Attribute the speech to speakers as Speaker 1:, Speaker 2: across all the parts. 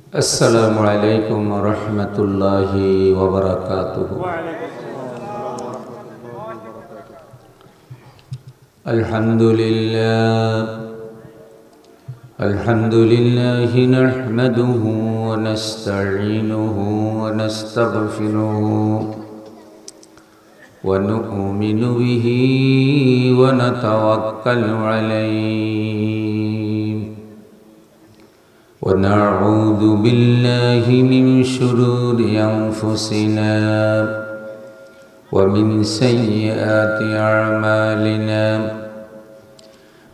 Speaker 1: السلام عليكم ورحمة الله وبركاته. الحمد لله نحمده ونستعينه ونستغفره ونؤمن به ونتوكل عليه ونعوذ بالله من شرور أنفسنا ومن سيئات أعمالنا.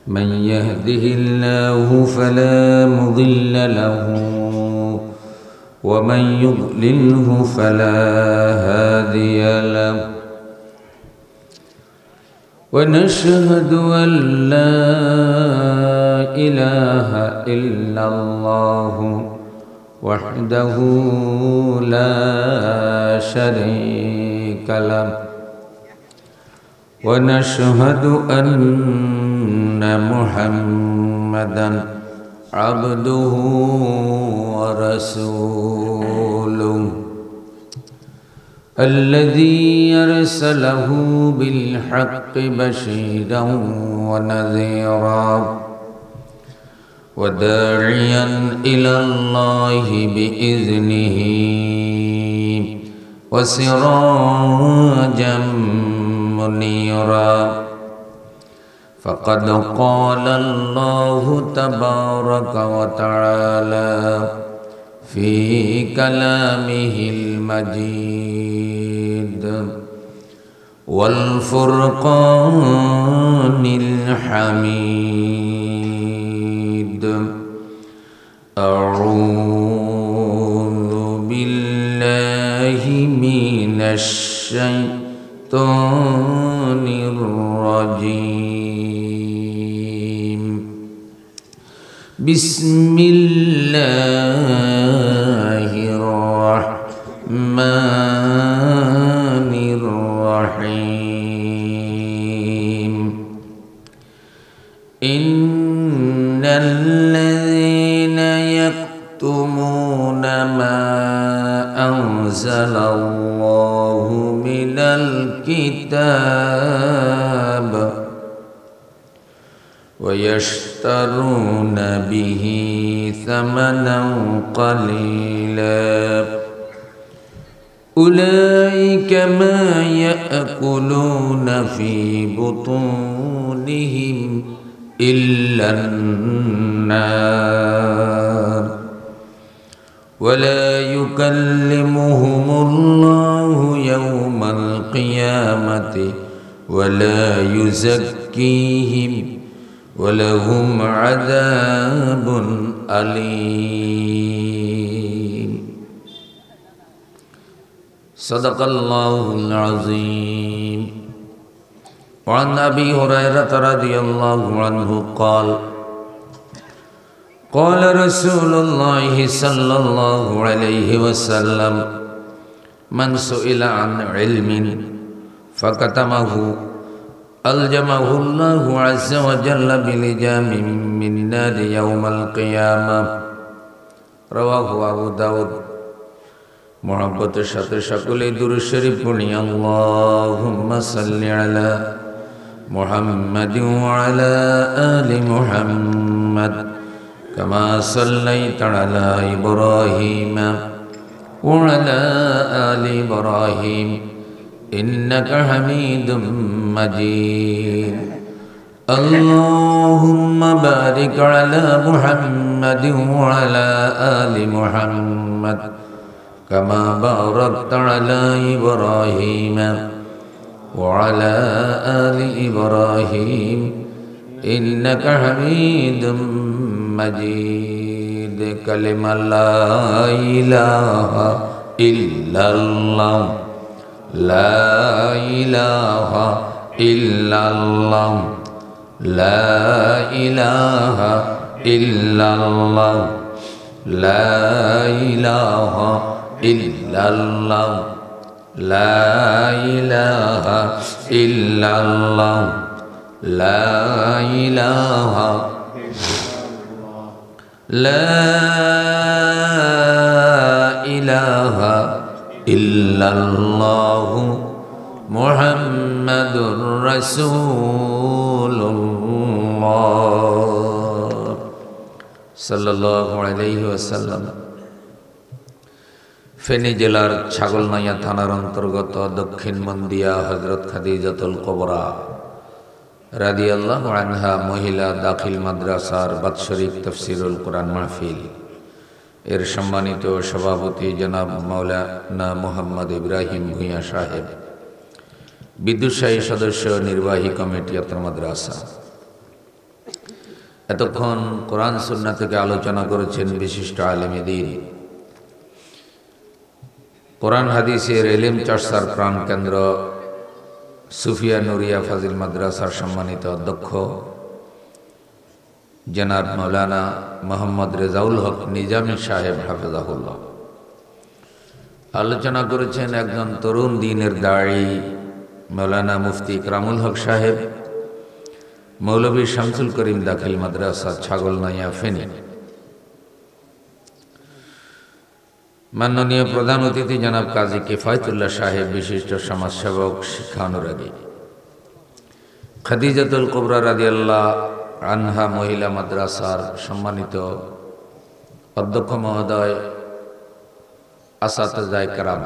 Speaker 1: من يهده الله فلا مضل له ومن يضلله فلا هادي له. ونشهد أن لا إله إلا الله وحده لا شريك له. ونشهد أن محمدًا عبده ورسوله الذي أرسله بالحق بشيرا ونذيرا وداعيا إلى الله بإذنه وسراجا منيرا. فقد قال الله تبارك وتعالى في كلامه المجيد والفرقان الحميد. أعوذ بالله من الشيطان الرجيم. بسم الله الرحمن الرحيم. إن الذين يكتمون ما أنزل الله من الكتاب ويشترون به ثمنا قليلا أولئك ما يأكلون في بطونهم إلا النار ولا يكلمهم الله يوم القيامة ولا يزكيهم ولهم عذاب أليم. صدق الله العظيم. وعن أبي هريرة رضي الله عنه قال قال رسول الله صلى الله عليه وسلم من سئل عن علم فكتمه ألجمه الله عز وجل بلجام من نار يوم القيامة. رواه أبو داود. محبت সাথে সকলে দুরূদ শরীফ পড়ি। আল্লাহুম্মা সাল্লি আলা মুহাম্মাদিন ওয়া আলা আলি মুহাম্মাদ কামা সাল্লাইতা আলা ইব্রাহিম ওয়া আলা আলি ইব্রাহিম ইন্নাকা হামিদুম মাজিদ। আল্লাহুম্মা বারিক আলা মুহাম্মাদিন ওয়া আলা আলি মুহাম্মাদ كما باركت على إبراهيم وعلى آل إبراهيم إنك حميد مجيد. كلمة لا إله إلا الله لا إله إلا الله لا إله إلا الله لا إله إلا الله لا إله إلا الله لا إله لا ইল্লাল্লাহু মুহাম্মাদুর রাসূলুল্লাহ সাল্লাল্লাহু আলাইহি ওয়াসাল্লাম। ফেনী জেলার ছাগলনাইয়া থানার অন্তর্গত দক্ষিণ মন্দিয়া হযরত খাদিজাতুল কুবরা রাদিয়াল্লাহু আনহা মহিলা দাখিল মাদ্রাসার বাৎসরিক তাফসীরুল কুরআন মাহফিল এর সম্মানিত সভাপতি জনাব মাওলানা মোহাম্মদ ইব্রাহিম ভূঁইয়া সাহেব, বিদ্যুৎসাহী সদস্য, নির্বাহী কমিটি আত্র মাদ্রাসা। এতক্ষণ কোরআন সুন্নাহ থেকে আলোচনা করেছেন বিশিষ্ট আলেমে দ্বীন, কোরআন হাদিসের ইলম চর্চার প্রাণ কেন্দ্র সুফিয়া নুরিয়া ফাজিল মাদ্রাসার সম্মানিত অধ্যক্ষ জনাব মাওলানা মোহাম্মদ রেজাউল হক নিজামী সাহেব হাফেজাহুল্লাহ। আলোচনা করেছেন একজন তরুণ দ্বীনের দায়ী মাওলানা মুফতি ইকরামুল হক সাহেব, মৌলভী শামসুল করিম দাখিল মাদ্রাসা ছাগলনাইয়া ফেনী। মাননীয় প্রধান অতিথি জনাব কাজী কিফায়েতুল্লাহ সাহেব, বিশিষ্ট সমাজসেবক, শিক্ষা অনুরাগী। খাদিজাতুল কুবরা রাদিয়াল্লাহু আনহা মহিলা মাদ্রাসার সম্মানিত অধ্যক্ষ মহোদয়, আসাতিজায়ে কেরাম,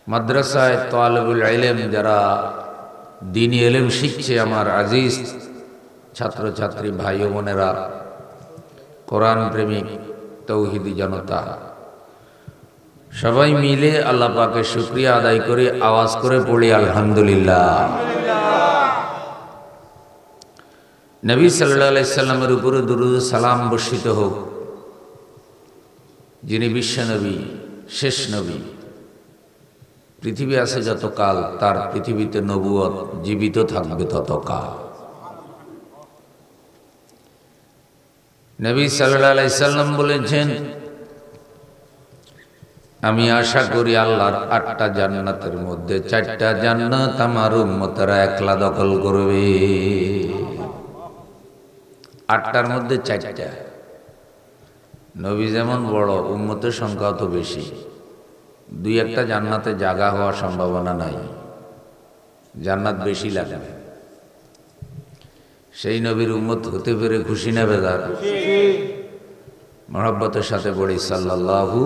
Speaker 1: মাদ্রাসায় তালিবুল ইলম যারা দ্বীনি ইলম শিখছে, আমার আজিজ ছাত্রছাত্রী ভাই ও বোনেরা, কোরআন প্রেমিক তৌহিদি জনতা, সবাই মিলে আল্লাহ পাকের শুকরিয়া আদায় করে আওয়াজ করে পড়ি আলহামদুলিল্লাহ। নবী সাল্লাল্লাহু আলাইহি সাল্লামের উপরে দুরূদ সালাম বর্ষিত হোক, যিনি বিশ্ব নবী, শেষ নবী। পৃথিবী আছে যতকাল, তার পৃথিবীতে নবুয়ত জীবিত থাকবে ততকাল। নবী সাল্লাল্লাহু আলাইহি সাল্লাম বলেছেন, আমি আশা করি আল্লাহর 8টা জান্নাতের মধ্যে 4টা জান্নাত আমার উম্মতরা একলা দখল করবে। 8টার মধ্যে 4টা। নবী যেমন বড়, উম্মতের সংখ্যা তো বেশি, 2-1টা জান্নাতে জায়গা হওয়ার সম্ভাবনা নাই, জান্নাত বেশি লাগবে। সেই নবীর উম্মত হতে পেরে খুশি না বেজার? মহব্বতের সাথে পড়ি সাল্লাল্লাহু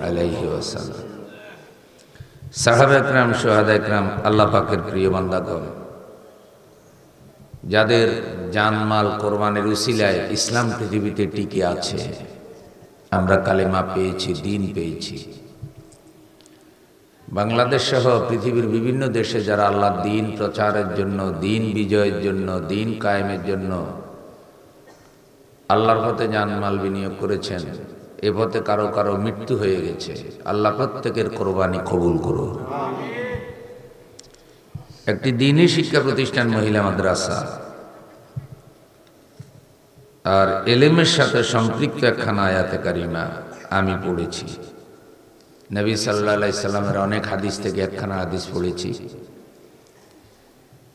Speaker 1: আলাইহি ওয়াসাল্লাম। সাহাবা একরাম, শুহাদা একরাম, আল্লাহ পাকের প্রিয় বান্দাগণ, যাদের জানমাল কোরবানির উসিলায় ইসলাম পৃথিবীতে টিকে আছে, আমরা কালেমা পেয়েছি, দ্বীন পেয়েছি। বাংলাদেশ সহ পৃথিবীর বিভিন্ন দেশে যারা আল্লাহর দ্বীন প্রচারের জন্য, দ্বীন বিজয়ের জন্য, দ্বীন কায়েমের জন্য আল্লাহর পথে জানমাল বিনিয়োগ করেছেন, এ পথে কারো কারো মৃত্যু হয়ে গেছে। আল্লাহ প্রত্যেকের কোরবানি কবুল করুন। একটি দ্বীনি শিক্ষা প্রতিষ্ঠান মহিলা মাদ্রাসা আর এলেমের সাথে সম্পৃক্ত একখানা আয়াতে কারিমা আমি পড়েছি। নবী সাল্লাল্লাহু আলাইহি সাল্লামের অনেক হাদিস থেকে একখানা হাদিস পড়েছি।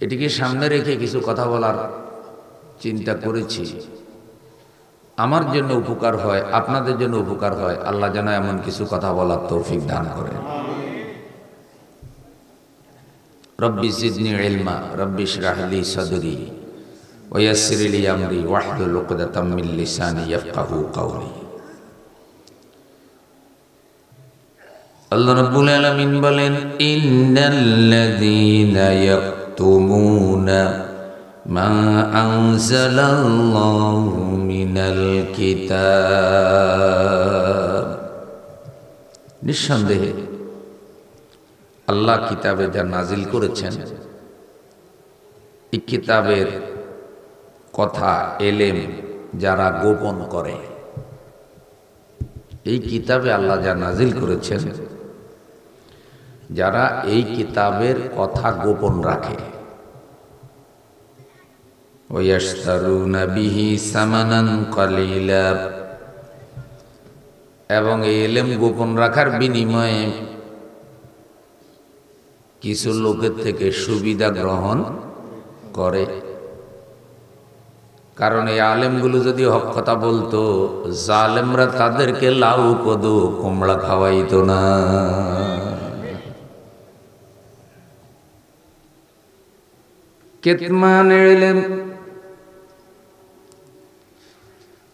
Speaker 1: এটিকে সামনে রেখে কিছু কথা বলার চিন্তা করেছি। আমার জন্য উপকার হয়, আপনাদের জন্য উপকার হয়, আল্লাহ যেন এমন কিছু কথা বলার তৌফিক দান করেন। রব্বি জিদনি ইলমা, রব্বি ইশরাহ লি সাদরি ওয়া ইয়াসসির লি আমরি ওয়াহলুল উকদাতাম মিন লিসানি ইয়াফকাহু কাওলি। আল্লাহ রাব্বুল আলামিন বলেন, ইন্নাল্লাযীনা ইয়াকতুমুনা মা আনজালাল্লাহু মিনাল কিতাব, নিঃসন্দেহে আল্লাহ কিতাবে যা নাজিল করেছেন, এই কিতাবের কথা এলেম যারা গোপন করে, এই কিতাবে আল্লাহ যা নাজিল করেছেন, যারা এই কিতাবের কথা গোপন রাখে, ওয়াশতারুনা বিহি সামানান কালিলা, এবং এই এলেম গোপন রাখার বিনিময়ে কিছু লোকের থেকে সুবিধা গ্রহণ করে। কারণ এই আলেমগুলো যদি হক কথা বলতো, জালেমরা তাদেরকে লাউ কদু কুমড়া খাওয়াইতো না। কেতমানের ইলম,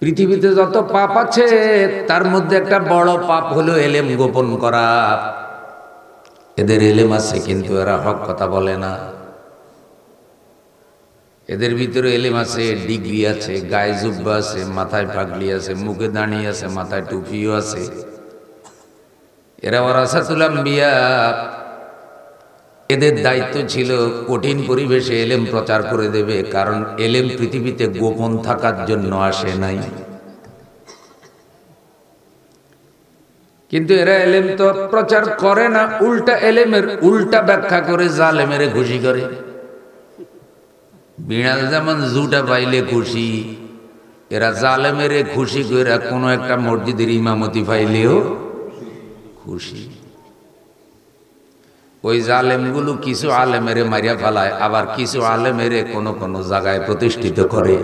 Speaker 1: পৃথিবীতে যত পাপ আছে তার মধ্যে একটা বড় পাপ হলো এলেম গোপন করা। এদের এলেম আছে কিন্তু এরা হক কথা বলে না। এদের ভিতরে এলেম আছে, ডিগ্রি আছে, গায়ে জুব্বা আছে, মাথায় পাগড়ি আছে, মুখে দাঁড়ি আছে, মাথায় টুপিও আছে। এরা ওয়ারাসাতুল আম্বিয়া। এদের দায়িত্ব ছিল কঠিন পরিবেশে এলেম প্রচার করে দেবে, কারণ এলেম পৃথিবীতে গোপন থাকার জন্য আসে নাই। কিন্তু এরা এলেম তো প্রচার করে না, উল্টা এলেমের উল্টা ব্যাখ্যা করে জালেমের খুশি করে। বিড়াল যেমন জুটা পাইলে খুশি, এরা জালেমের খুশি করে কোনো একটা মসজিদের ইমামতি পাইলেও খুশি। ওই জালেমগুলো কিছু আলেমেরে মারিয়া ফেলায়, আবার কিছু আলেমেরে কোনো কোনো জায়গায় প্রতিষ্ঠিত করে।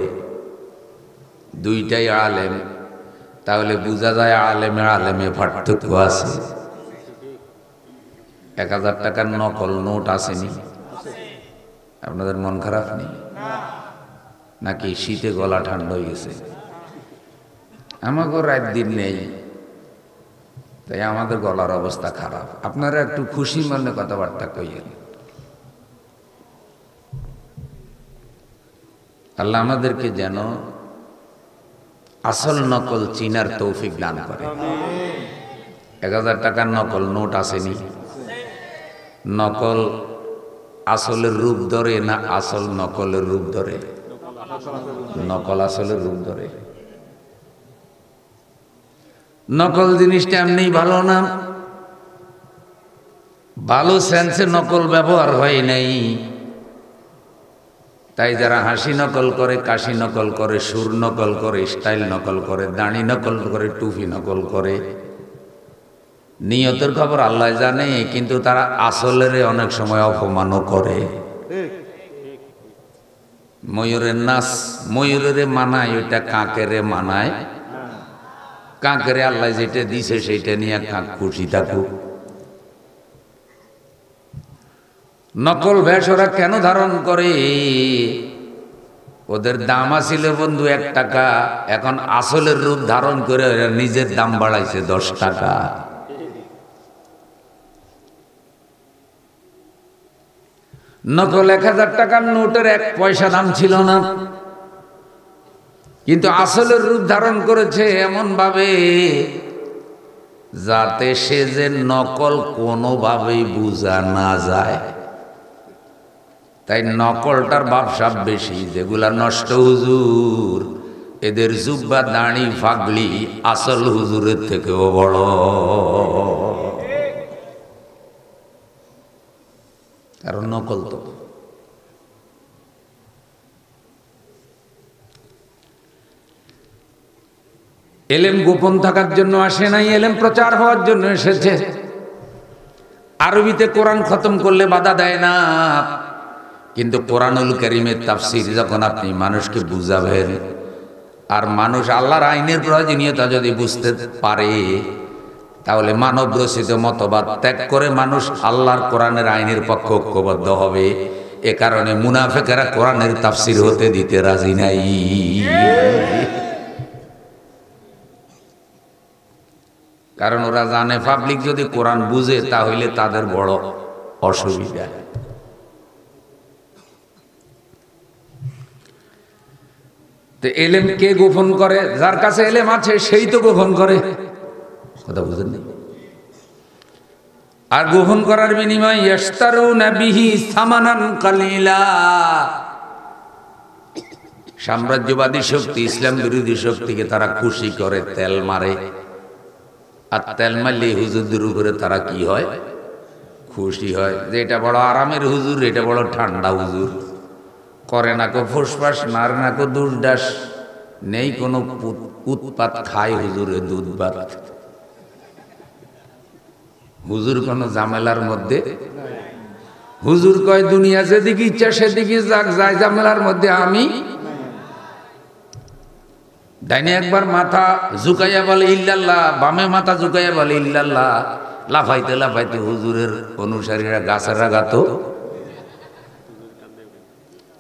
Speaker 1: দুইটাই আলেম, তাহলে বোঝা যায় আলেমে আলেমে পার্থক্য আছে। 1000 টাকার নকল নোট আসেনি? আপনাদের মন খারাপ নেই নাকি? শীতে গলা ঠান্ডা হয়ে গেছে? আমাকেও রাত দিন নেই, তাই আমাদের গলার অবস্থা খারাপ। আপনারা একটু খুশি মনে কথাবার্তা কইয়েন। আল্লাহ আমাদেরকে যেন আসল নকল চিনার তৌফিক দান করে। 1000 টাকার নকল নোট আসেনি? নকল আসলের রূপ ধরে না আসল নকলের রূপ ধরে? নকল আসলের রূপ ধরে। নকল জিনিসটা এমনি ভালো না, ভালো সেন্সে নকল ব্যবহার হয় নাই। তাই যারা হাসি নকল করে, কাশি নকল করে, সুর নকল করে, স্টাইল নকল করে, দাড়ি নকল করে, টুপি নকল করে, নিয়তের খবর আল্লাহ জানে, কিন্তু তারা আসলের অনেক সময় অপমানও করে। ময়ূরের নাচ ময়ূরের মানায়, ওইটা কাকেরে মানায়। কাকেরে আল্লাহ যেটা দিছে সেইটা নিয়ে কাক খুশি থাকুক। নকল বেশ ওরা কেন ধারণ করে? ওদের দাম আছিল বন্ধু 1 টাকা, এখন আসলের রূপ ধারণ করে ওরা নিজের দাম বাড়াইছে 10 টাকা। নকল 1000 টাকার নোটের 1 পয়সা দাম ছিল না, কিন্তু আসলের রূপ ধারণ করেছে এমন ভাবে যাতে সে যে নকল কোনোভাবেই বোঝা না যায়। তাই নকলটার ব্যবসা বেশি। যেগুলা নষ্ট হুজুর, এদের জুব্বা দাড়ি ফাগলি আসল হুজুরের থেকেও বড়। কারণ নকল তো। এলেম গোপন থাকার জন্য আসে নাই, এলেম প্রচার হওয়ার জন্য এসেছে। আরবিতে কোরআন খতম করলে বাধা দেয় না, কিন্তু কোরআনুল কারীমের তাফসীর যখন আপনি মানুষকে বুঝাবেন, আর মানুষ আল্লাহর আইনের প্রয়োজনীয়তা যদি বুঝতে পারে, তাহলে মানব রচিত মতবাদ ত্যাগ করে মানুষ আল্লাহর কোরআনের আইনের পক্ষে ঐক্যবদ্ধ হবে। এ কারণে মুনাফিকরা কোরআনের তাফসীর হতে দিতে রাজি নাই। কারণ ওরা জানে পাবলিক যদি কোরআন বুঝে তাহলে তাদের বড় অসুবিধা। তো এলেম কে গোপন করে? যার কাছে এলেম আছে সেই তো গোপন করে। কথা বুঝেন নি? আর গোপন করার বিনিময়ে ইশতারুনা বিহি সামানান কালিলা। সাম্রাজ্যবাদী শক্তি, ইসলাম বিরোধী শক্তিকে তারা খুশি করে, তেল মারে। আর তেল মারলে হুজুরদের উপরে তারা কি হয়? খুশি হয় যে এটা বড় আরামের হুজুর, এটা বড় ঠান্ডা হুজুর। করে না কো ফুসফাস, নারে না কো দুর্দাস, নেই কোনো উৎপাত, খায় হুজুরে দুধ ভাত। হুজুর কোন ঝামেলার মধ্যে। হুজুর কয় দুনিয়া যেদিকে ইচ্ছা সেদিকে যাক, যায় ঝামেলার মধ্যে আমি। ডাইনে একবার মাথা ঝুঁকাইয়া বলে ইল্লাল্লাহ, বামে মাথা ঝুঁকাইয়া বলে ইল্লাল্লাহ। লাফাইতে লাফাইতে হুজুরের অনুসারীরা গাছের আগাতো,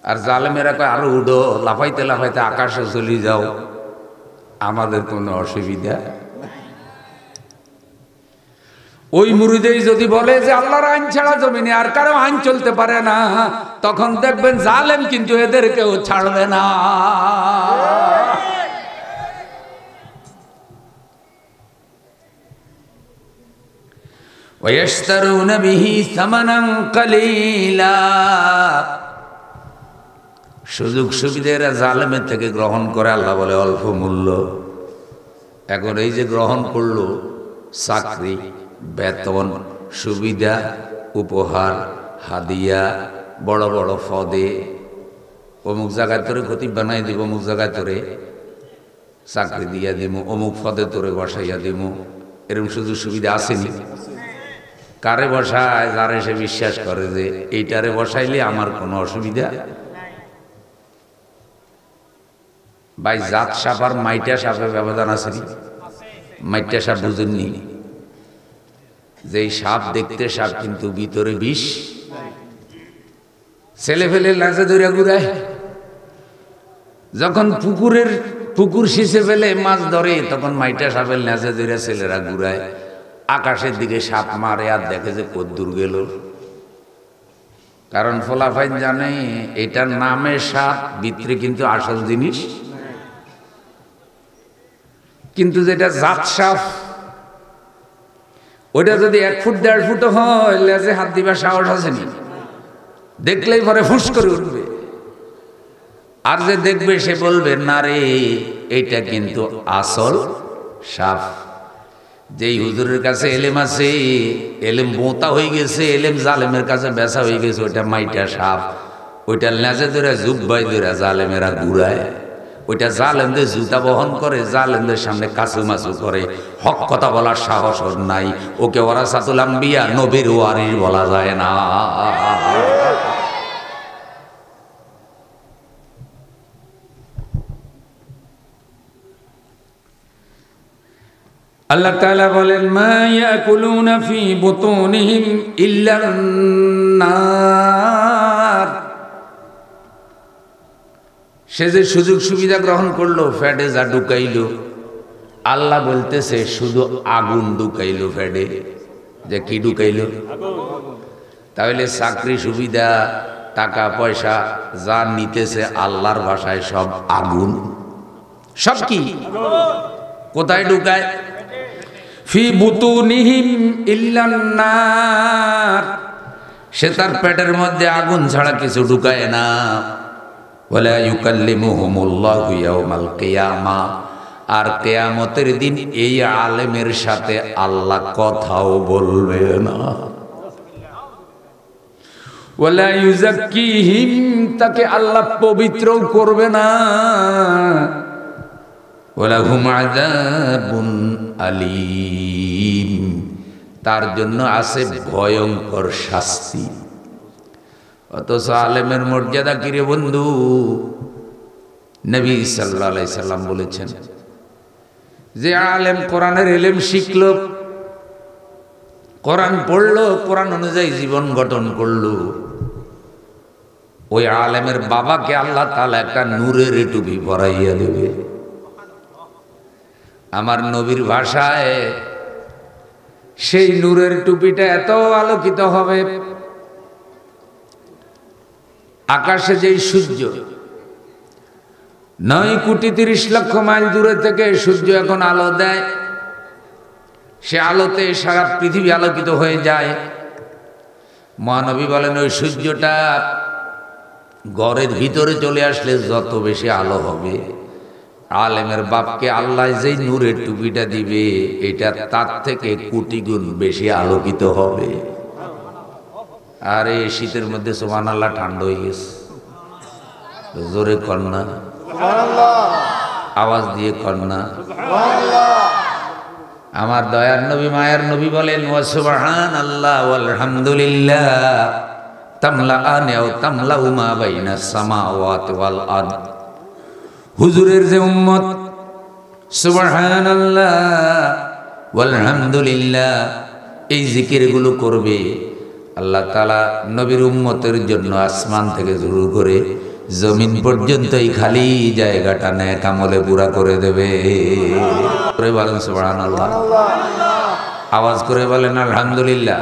Speaker 1: আর জালেমেরা কয় আরো উঠো, লাফাইতে লাফাইতে আকাশে চলে যাও, আমাদের কোনো অসুবিধা। ওই মুরিদেই যদি বলে যে আল্লাহর আইন ছাড়া জমিনে আর কারো আইন চলতে পারে না, তখন দেখবেন জালেম কিন্তু এদেরকেও ছাড়বে না। ويشترون به ثمنا قليلا। সুযোগ সুবিধারা জালেমের থেকে গ্রহণ করে, আল্লাহ বলে অল্প মূল্য। এখন এই যে গ্রহণ করলো চাকরি, বেতন, সুবিধা, উপহার, হাদিয়া, বড় বড় পদে, অমুক জায়গায় তোরে খতিব বানাই দিব, অমুক জায়গায় তোরে চাকরি দিয়া দিব, অমুক পদে তোরে বসাইয়া দিব, এরকম সুযোগ সুবিধা আসেনি? কারে বসায়? যারে সে বিশ্বাস করে যে এইটারে বসাইলে আমার কোনো অসুবিধা। ভাই, জাত সাপ আর মাইটা সাপের ব্যবধান আছে। মাইটা সাপ বুঝেননি? যে সাপ দেখতে সাপ কিন্তু ভিতরে বিষ। ছেলে ফেলে লাজে ধরে ঘুরায়, যখন পুকুর শিশে ফেলে মাছ ধরে, তখন মাইটা সাপের লাজে ধরে ছেলেরা ঘুরায়, আকাশের দিকে সাপ মারে আর দেখে যে কদ্দুর গেল। কারণ ফলাফাইন জানে এটার নামে সাপ, ভিতরে কিন্তু আসল জিনিস। কিন্তু যেটা জাত সাপ, ওইটা যদি 1 ফুট 1.5 ফুট হয়, লেজে হাত দিবা সাহস আসেনি, দেখলেই পরে ফুস করে উঠবে। আর যে দেখবে সে বলবে না রে, এইটা কিন্তু আসল সাপ। যেই হুজুরের কাছে এলেম আছে, এলেম বোতা হয়ে গেছে, এলেম জালেমের কাছে বেচা হয়ে গেছে, ওইটা মাইটা সাপ। ওইটা লেজে ধরে জুব্বাই ধরে জালেমেরা ঘুরায়, ওইটা জালেমদের জুতা বহন করে, জালেমদের সামনে কাছু মাছু করে, হক কথা বলার সাহস ওর নাই। ওকে ওয়ারাসাতুল আম্বিয়া, নবীর ওয়ারিস বলা যায় না। আল্লাহ তাআলা বলেন, মা ইয়াকুলুনা ফি বুতুনিহিম ইল্লান নার। সে যে সুযোগ সুবিধা গ্রহণ করলো, ফ্যাটে যা ঢুকাইলো, আল্লাহ বলতেছে শুধু আগুন ঢুকাইলো ফ্যাটে। যে কি ঢুকাইলো? তাহলে চাকরি, সুবিধা, টাকা পয়সা যা নিতেছে আল্লাহর ভাষায় সব আগুন। সব কি কোথায় ঢুকায়? ফি বুতুনিহিম ইল্লান নার। সে তার পেটের মধ্যে আগুন ছাড়া কিছু ঢুকায় না। ওয়ালা ইউকাল্লিমুহুমুল্লাহু ইয়াওমাল কিয়ামা। আর কিয়ামতের দিন এই আলেমের সাথে আল্লাহ কথাও বলবে না। ওয়ালা ইউযাক্কিহিম, তাকে আল্লাহ পবিত্রও করবে না। ওয়ালাহুম আযাবুন আলীম, তার জন্য আছে ভয়ঙ্কর শাস্তি। অথচ আলেমের মর্যাদা কিরে বন্ধু? নবী সাল্লাল্লাহু আলাইহি সাল্লাম বলেছেন, যে আলেম কোরআনের ইলম শিখলো, কোরআন পড়লো, কোরআন অনুযায়ী জীবন গঠন করলো, ওই আলেমের বাবাকে আল্লাহ তাআলা একটা নূরের টুপি পরাইয়া দেবে। আমার নবীর ভাষায় সেই নূরের টুপিটা এত আলোকিত হবে, আকাশে যেই সূর্য 9,30,00,000 মাইল দূরে থেকে সূর্য এখন আলো দেয়, সে আলোতে সারা পৃথিবী আলোকিত হয়ে যায়। মহানবী বলেন, ওই সূর্যটা ঘরের ভিতরে চলে আসলে যত বেশি আলো হবে, আলেমের বাপকে আল্লাহ যেই নূরের টুপিটা দিবে, এটা তার থেকে কোটি গুণ বেশি আলোকিত হবে। আর এই শীতের মধ্যে সুবহানাল্লাহ ঠান্ডা হয়ে গেছে। জোরে কন্যা আওয়াজ দিয়ে কন্যা। আমার দয়ার নবী মায়ার নবী বলেন, ওয়া সুবহানাল্লাহ ওয়ালহামদুলিল্লাহ তামলাআন আও তামলাউ মা বাইনাস সামাওয়াতি ওয়াল আরদ। হুজুরের যে উম্মত সুবহানাল্লাহ আলহামদুলিল্লাহ, এই জিকিরগুলো করবে। আল্লাহ তাআলা নবীর উম্মতের জন্য আসমান থেকে শুরু করে জমিন পর্যন্ত এই খালি জায়গাটা নেক আমলে পুরা করে দেবে। করে বলেন সুবহানাল্লাহ, আওয়াজ করে বলেন আলহামদুলিল্লাহ।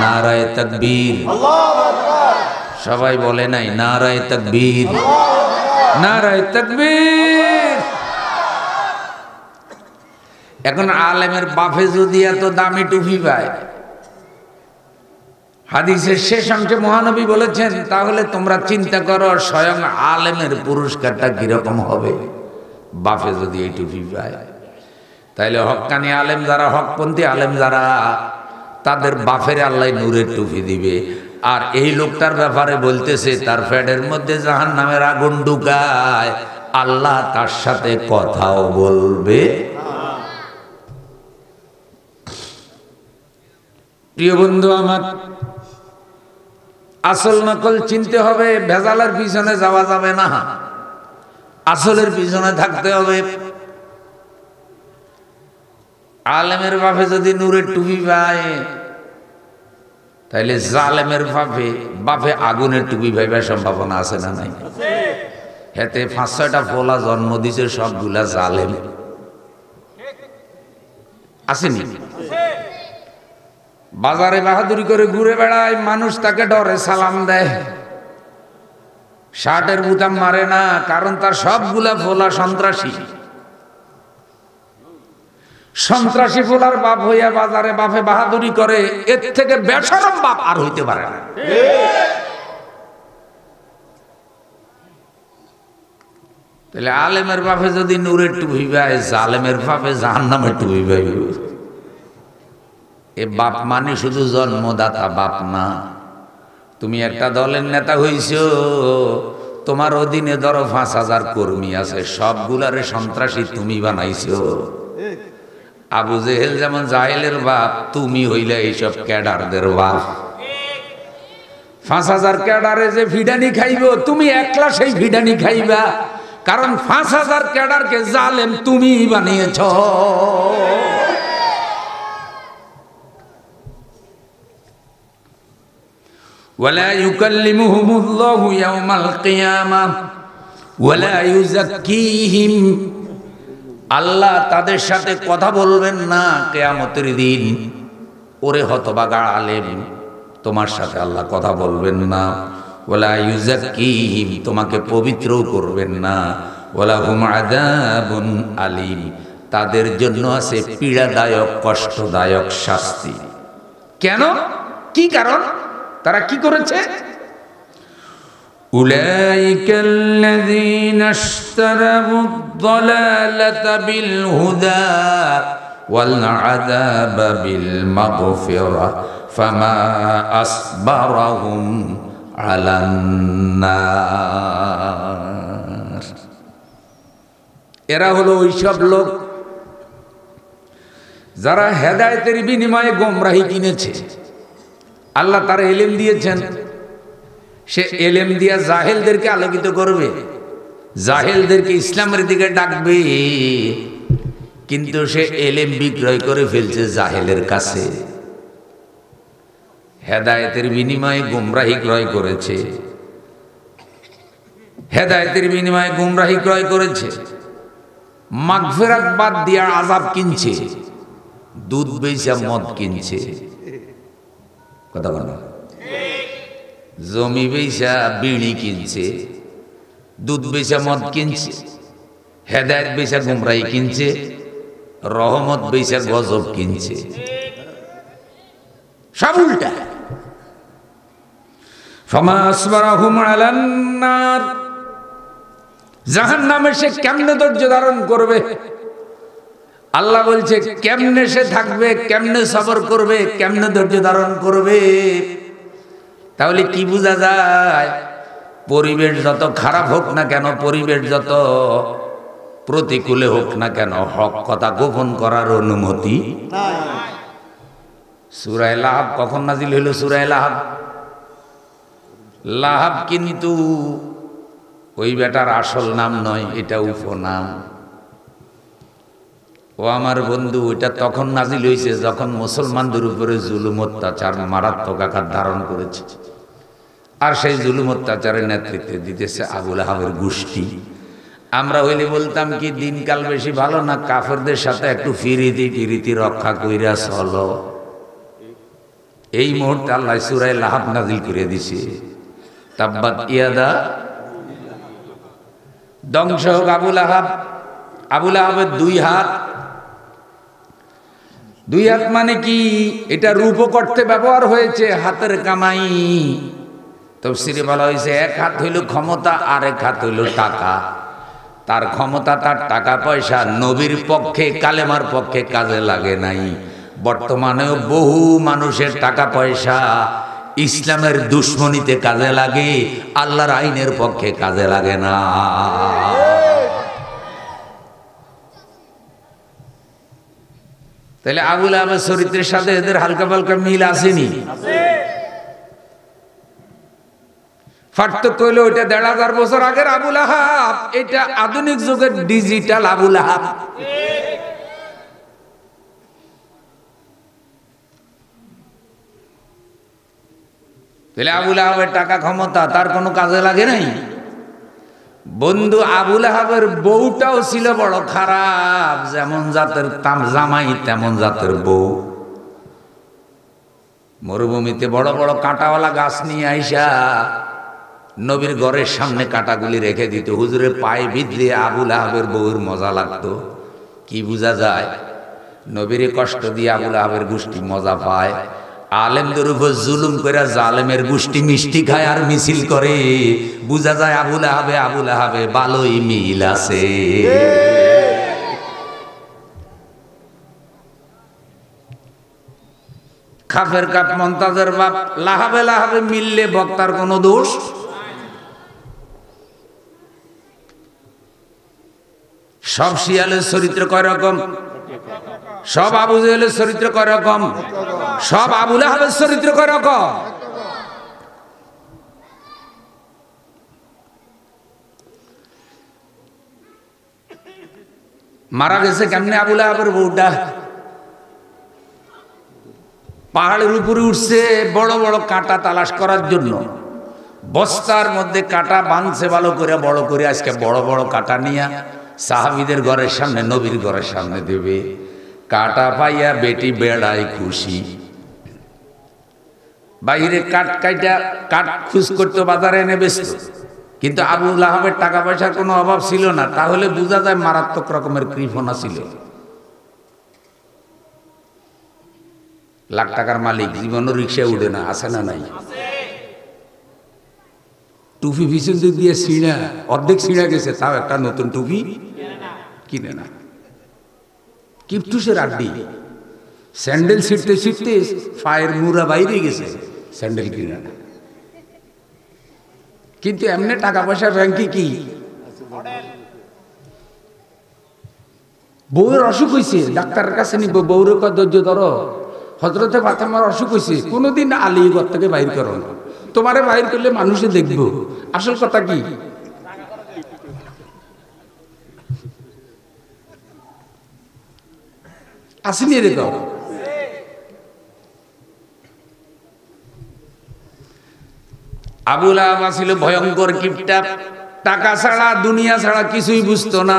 Speaker 1: নারায়ে তাকবীর, সবাই বলে নাই নারায়ে তাকবীর, নারায়ে তাকবীর। এখন আলেমের বাপে যদি এত দামি টুপি পায়, হাদিসের শেষ অংশে মহানবী বলেছেন, তাহলে তোমরা চিন্তা করো স্বয়ং আলেমের পুরস্কারটা কিরকম হবে বাপে যদি এই টুপি পায়। তাইলে হক্কানি আলেম যারা, হকপন্থী আলেম যারা, তাদের বাপের আল্লাহ নূরের টুপি দিবে। আর এই লোকটার ব্যাপারে বলতেছে তার পেটের মধ্যে জাহান্নামের আগুন ঢুকায়, আল্লাহ তার সাথে কথাও বলবে। প্রিয় বন্ধু আমার, আসল নকল চিনতে হবে, ভেজালের পিছনে যাওয়া যাবে না, আসলের পিছনে থাকতে হবে। আলেমের বাপে যদি নূরের টুপি পায়, তাইলে জালেমের বাপে আগুনের টুপি পাইবার সম্ভাবনা আছে না নাই? হেতে 5-6টা পোলা জন্ম দিছে, সবগুলা জালেম আসেনি? বাজারে বাহাদুরি করে ঘুরে বেড়ায়, মানুষ তাকে ডরে সালাম দেয়, শার্টের বুতাম মারে না, কারণ তার সবগুলা ফোলা সন্ত্রাসী। সন্ত্রাসী ফোলার বাপ হইয়া বাজারে বাপে বাহাদুরি করে, এর থেকে বেশরম বাপ আর হইতে পারে না। তাহলে আলেমের বাপে যদি নূরের টুপি পায়, জালেমের বাপে জাহান্নামের টুপি পাইবে। এ বাপ মানে শুধু জন্মদাতা বাপ না। তুমি একটা দলের নেতা হইছো, তোমার অধীনে ধরো 5,000 কর্মী আছে, সবগুলারে সন্ত্রাসী তুমি বানাইছো। আবু জেহেল যেমন জাহেলের বাপ, তুমি হইলে এইসব ক্যাডারদের বাপ। 5,000 ক্যাডারে যে ভিডানি খাইব, তুমি একলা সেই ভিডানি খাইবা, কারণ 5,000 ক্যাডারকে জালেম তুমি বানিয়েছ। ওয়ালা ইউকাল্লিমুহুমুল্লাহু ইয়াওমাল কিয়ামাহ ওয়ালা ইউযাক্কিহিম, আল্লাহ তাদের সাথে কথা বলবেন না কিয়ামতের দিন। ওরে হতভাগা আলেম, তোমার সাথে আল্লাহ কথা বলবেন না। ওয়ালা ইউযাক্কিহিম, তোমাকে পবিত্র করবেন না। ওয়ালা হুম আযাবুন আলীম, তাদের জন্য আছে পীড়াদায়ক কষ্টদায়ক শাস্তি। কেন? কি কারণ? তারা কি করেছে? উলাইকাল্লাযীনা ইশতারাবুদ-দালালাতা বিল-হুদা ওয়াল-আযাবা বিল-মাগফিরাহ ফামা আসবারাহুম আলান-নার। এরা হলো ওইসব লোক যারা হেদায়েতের বিনিময়ে গোমরাহি কিনেছে। আল্লাহ তার এলেম দিয়েছেন, সে এলেম দিয়া জাহেলদেরকে আলোকিত করবে, জাহেলদেরকে ইসলামের দিকে ডাকবে, কিন্তু সে এলেম বিক্রয় করে ফেলছে জাহেলের কাছে। হেদায়েতের বিনিময়ে গুমরাহি ক্রয় করেছে, হেদায়েতের বিনিময়ে গুমরাহি ক্রয় করেছে। মাগফিরাত বাদ দিয়া আযাব কিনছে, দুধ বেচা মদ কিনছে। কথা বলো, জমি বেচা বিড়ি কিনছে, দুধ বেচা মদ কিনছে, হেদায়েত বেচা গুমরাহি কিনছে, রহমত বেচা গজব কিনছে। সব উল্টা। ফামা আসবারাহুম আলান নার, জাহান্নামে সে কেমনে ধৈর্য ধারণ করবে? আল্লাহ বলছে কেমনে সে থাকবে, কেমনে সবর করবে, কেমনে ধৈর্য ধারণ করবে। তাহলে কি বোঝা যায়? পরিবেশ যত খারাপ হোক না কেন, পরিবেশ যত প্রতিকূলে হোক না কেন, হক কথা গোপন করার অনুমতি নাই। সূরা লাহাব কখন নাজিল হইল? সূরা লাহাব। লাহাব কিন্তু ওই বেটার আসল নাম নয়, এটা উপনাম। ও আমার বন্ধু, ওইটা তখন নাজিল হয়েছে যখন মুসলমানদের উপরে জুলুম অত্যাচার মারাত্মক আকার ধারণ করেছে। আর সেই জুলুম অত্যাচারের নেতৃত্বে দিতেছে আবু লাহাবের গোষ্ঠী। আমরা হইলে বলতাম কি, দিনকাল বেশি ভালো না, কাফেরদের সাথে একটু ফিরিতি রক্ষা কইরা চলো। এই মুহূর্তে আল্লাহ সূরা লাহাব নাজিল করে দিছে, তাব্বাত ইয়াদা, ধ্বংস হোক আবু লাহাব। আবু লাহাবের দুই হাত মানে কি, এটা রূপক অর্থে ব্যবহার হয়েছে, হাতের কামাই। তাফসীরে বলা হয়েছে এক হাত হইল ক্ষমতা আর এক হাত হইল টাকা। তার ক্ষমতা, তার টাকা পয়সা নবীর পক্ষে, কালেমার পক্ষে কাজে লাগে নাই। বর্তমানেও বহু মানুষের টাকা পয়সা ইসলামের দুশ্মনীতে কাজে লাগে, আল্লাহর আইনের পক্ষে কাজে লাগে না। তাহলে আবু লাহাবের চরিত্রের সাথে এদের হালকা পালকা মিল আসেনি? পার্থক্য হলো ওইটা ১৫০০ বছর আগের আবু লাহাব, এটা আধুনিক যুগের ডিজিটাল আবু লাহাব। তাহলে আবু লাহাবের টাকা ক্ষমতা তার কোনো কাজে লাগে নাই। বন্ধু, আবু লাহাবের বউটাও ছিল বড় খারাপ, যেমন জাতের জামাই তেমন জাতের বউ। মরুভূমিতে বড় বড় কাঁটাওয়ালা গাছ নিয়ে আইসা নবীর ঘরের সামনে কাঁটাগুলি রেখে দিত। হুজুরের পায়ে বিঁধলে আবু লাহাবের বউর মজা লাগতো। কি বোঝা যায়? নবীর কষ্ট দিয়ে আবু লাহাবের গোষ্ঠী মজা পায়। আলেমদের উপর জুলুম করে জালেমের গোষ্ঠী মিষ্টি খায় আর মিছিল করে। বোঝা যায় আবু লাহাবে ভালোই মিল আছে। খাফের কাপ মন্তাজের বাপ লাহাবে মিললে বক্তার কোনো দোষ। সব শিয়ালের চরিত্র কয় রকম, সব আবু জেহেলের চরিত্র কয় রকম, সব আবু লাহাবের চরিত্র কয় রকম। মারা গেছে কেমনে আবু লাহাবের বউটা? পাহাড়ের উপরে উঠছে বড় বড় কাঁটা তালাশ করার জন্য। বস্তার মধ্যে কাঁটা বাঁধছে ভালো করে, বড় করে। আজকে বড় বড় কাঁটা নিয়ে সাহাবীদের ঘরের সামনে, নবীর ঘরের সামনে দেবে। কাঁটা পাইয়া বেটি বেড়াই খুশি। বাইরে কাঠ খুঁজ করতে বাজারে এনে বেচত। কিন্তু আবু লাহাবের টাকা পয়সার কোনো অভাব ছিল না। তাহলে বোঝা যায় মারাত্মক রকমের কৃপণা ছিল। লাখ টাকার মালিক, জীবনও রিক্সায় উঠে না, আছে না নাই? টুপি পিছন দিয়ে ছিঁড়া, অর্ধেক ছিঁড়া গেছে, তাও একটা নতুন টুপি কিনে না। কিপটুসের আড্ডি, স্যান্ডেল ছিঁড়তে ছিঁড়তে পায়ের মুড়া বাইরে গেছে, স্যান্ডেল কিনে না। কিন্তু এমনি টাকা পয়সার ব্যাংকে কি? বউয়ের অসুখ হয়েছে, ডাক্তারের কাছে নিব, বউর ধৈর্য ধরো, হজরতে ফাতেমার অসুখ হয়েছে, কোনোদিন আলীগড় থেকে বাইর করো না, তোমারে বাইর করলে মানুষে দেখবো। আসল কথা কি? আসেনি এরকম? আবু লাহাব ছিল ভয়ঙ্কর কিপটা, টাকা ছাড়া দুনিয়া ছাড়া কিছুই বুঝতো না।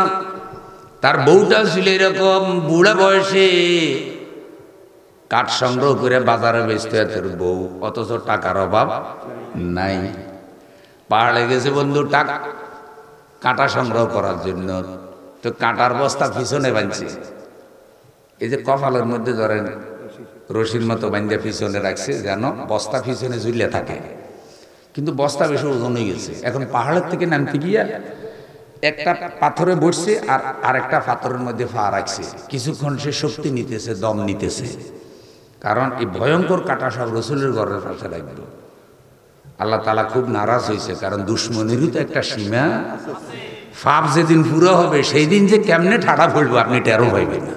Speaker 1: তার বউটা ছিল এরকম, বুড়া বয়সে কাঠ সংগ্রহ করে বাজারে বেচতে এত বউ, অথচ টাকার অভাব নাই। পাহাড়ে গেছে বন্ধু কাঁটা সংগ্রহ করার জন্য। তো কাঁটার বস্তা পিছনে বাঁধছে, এই যে কপালের মধ্যে ধরেন রশির মতো বাঁধে পিছনে রাখছে, যেন বস্তা পিছনে ঝুলে থাকে। কিন্তু বস্তা বেশি ওজন হয়ে গেছে। এখন পাহাড়ের থেকে নামতে গিয়া একটা পাথরে বসছে আর আরেকটা পাথরের মধ্যে পা রাখছে। কিছুক্ষণ সে শক্তি নিতেছে, দম নিতেছে, কারণ এই ভয়ঙ্কর কাঁটা সব রসুলের ঘরের পাশে রাখবে। আল্লাহ তাআলা খুব নারাজ হয়েছে, কারণ দুশ্মনেরই তো একটা সীমা। পাপ যেদিন পুরো হবে সেই দিন যে কেমনে ঠাড়া পড়বে আপনি টেরও পাইবেন না।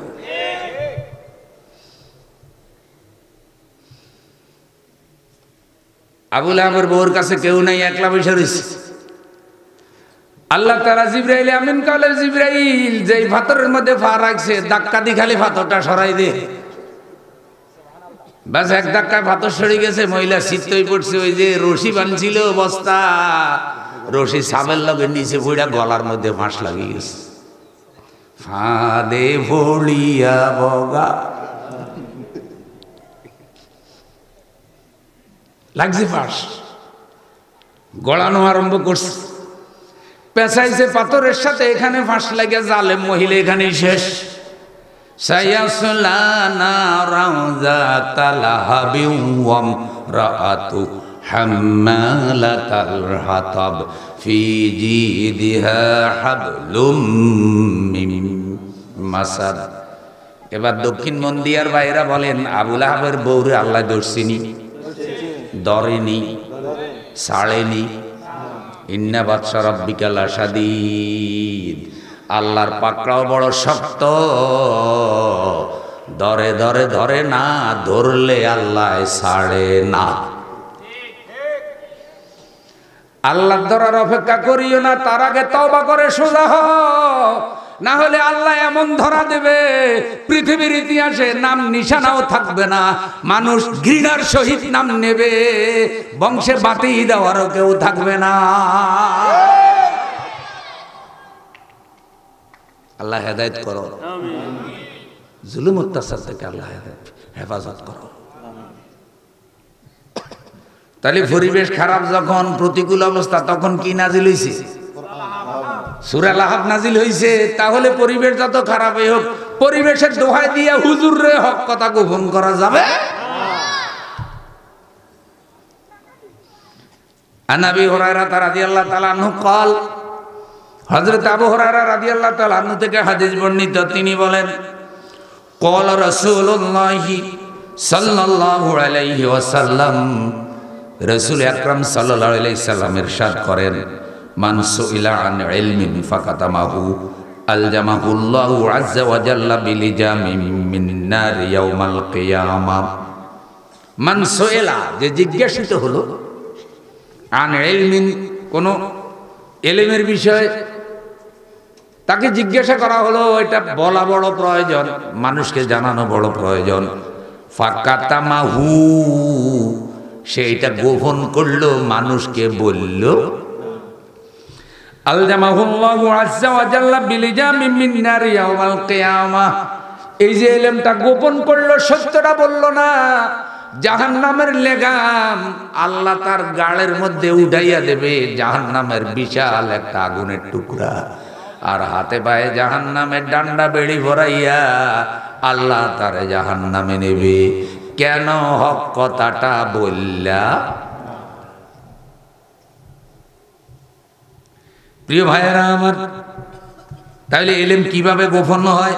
Speaker 1: আবু লাহাবের বউর কাছে কেউ নাই, একলা বসে রয়েছে। আল্লাহ তাআলা জিবরাইল আমিন কালে জিবরাইল যেই পাথরের মধ্যে পা রাখছে ধাক্কা দি খালি পাথরটা সরাই দে, বাস এক ধাক্কায় পাথর সরে গেছে। মহিলা চিত্তই পড়ছে, ওই যে রশি বানছিল বস্তা, রশি সাবের লগে নিচে পড়া গলার মধ্যে ফাঁস লাগিয়ে গেছে। ফাঁদে ভরিয়া বগা লাগছে, ফাঁস গড়ানো আরম্ভ করছে, পেঁচাইছে পাথরের সাথে, এখানে ফাঁস লাগে। জালেম মহিলা এখানে শেষ। সায়াসলা নারাও যাতা লাহাবিন ওয়া ইমরাআতু হাম্মালাতাল হাতাব ফি জিদিহা হাবলুম মিন মাসাদ। এবার দক্ষিণ মন্দিয়ার ভাইরা বলেন, আবু লাহাবের বউরে আল্লাহ ধরছিনি? ধরেনি, ছাড়েনি। ইন্না বাতশা রাব্বিকা লাশাদীদ, আল্লাহর পাকড়াও বড় শক্ত, ধরে ধরে ধরে না, ধরলে আল্লাহ ছাড়ে না। আল্লাহর ধরার অপেক্ষা করিও না, তার আগে তওবা করে সোজা হও, না হলে আল্লাহ এমন ধরা দেবে পৃথিবীর ইতিহাসে নাম নিশানাও থাকবে না। মানুষ ঘৃণার সহিত নাম নেবে, বংশে বাতি দেওয়ারও কেউ থাকবে না। আল্লাহ হেদায়েত করো, জুলুম অত্যাচার থেকে আল্লাহ হেফাজত করো। তাহলে পরিবেশ খারাপ যখন, প্রতিকূল অবস্থা, তখন কি নাজিল হইছে? সূরা লাহাব নাজিল হইছে। তাহলে পরিবেশ যত খারাপই হোক, পরিবেশের দোহাই দিয়ে হুজুর রে হক কথা গোপন করা যাবে? আন আবি হুরায়রা রাদিয়াল্লাহু তাআলা আনহু قال, হযরত আবু হুরায়রা রাদিয়াল্লাহু তাআলা আনহু থেকে হাদিস বর্ণিত, তিনি বলেন, قال রাসূলুল্লাহ সাল্লাল্লাহু আলাইহি ওয়াসাল্লাম, রাসূল আকরাম সাল্লাল্লাহু আলাইহি সাল্লাম ইরশাদ করেন, মান সুইলা আন ইলমিন ফাকাতামাহু আলজামাহুল্লাহু আযজা ওয়া জাল্লা বিলিজামিন মিন নার ইয়াউমাল কিয়ামাহ। মান সুইলা, যে জিজ্ঞাসিত হলো, আন ইলমিন, কোন ইলমের বিষয় তাকে জিজ্ঞাসা করা হলো, এটা বলা বড় প্রয়োজন, মানুষকে জানানো বড় প্রয়োজন। ফাকাতামাহু, সে এটা গোপন করলো, মানুষকে বলল। আলজামাহুল্লাহু আযজা ওয়া জাল্লা বিলিজামিন মিন নার ইয়াউমাল কিয়ামাহ, এই যে ইলমটা গোপন করলো, সত্যটা বলল না, জাহান্নামের লেগাম আল্লাহ তার গাড়ের মধ্যে উঠাইয়া দেবে, জাহান্নামের বিশাল একটা আগুনের টুকরা, আর হাতে পায়ে জাহান্নামের ডান্ডা বেড়ি ভরাইয়া আল্লাহ তারে জাহান্নামে নেবে। কেন? হক কথাটা বললা। প্রিয় ভাইয়েরা আমার, তাহলে ইলম কিভাবে গোপন হয়?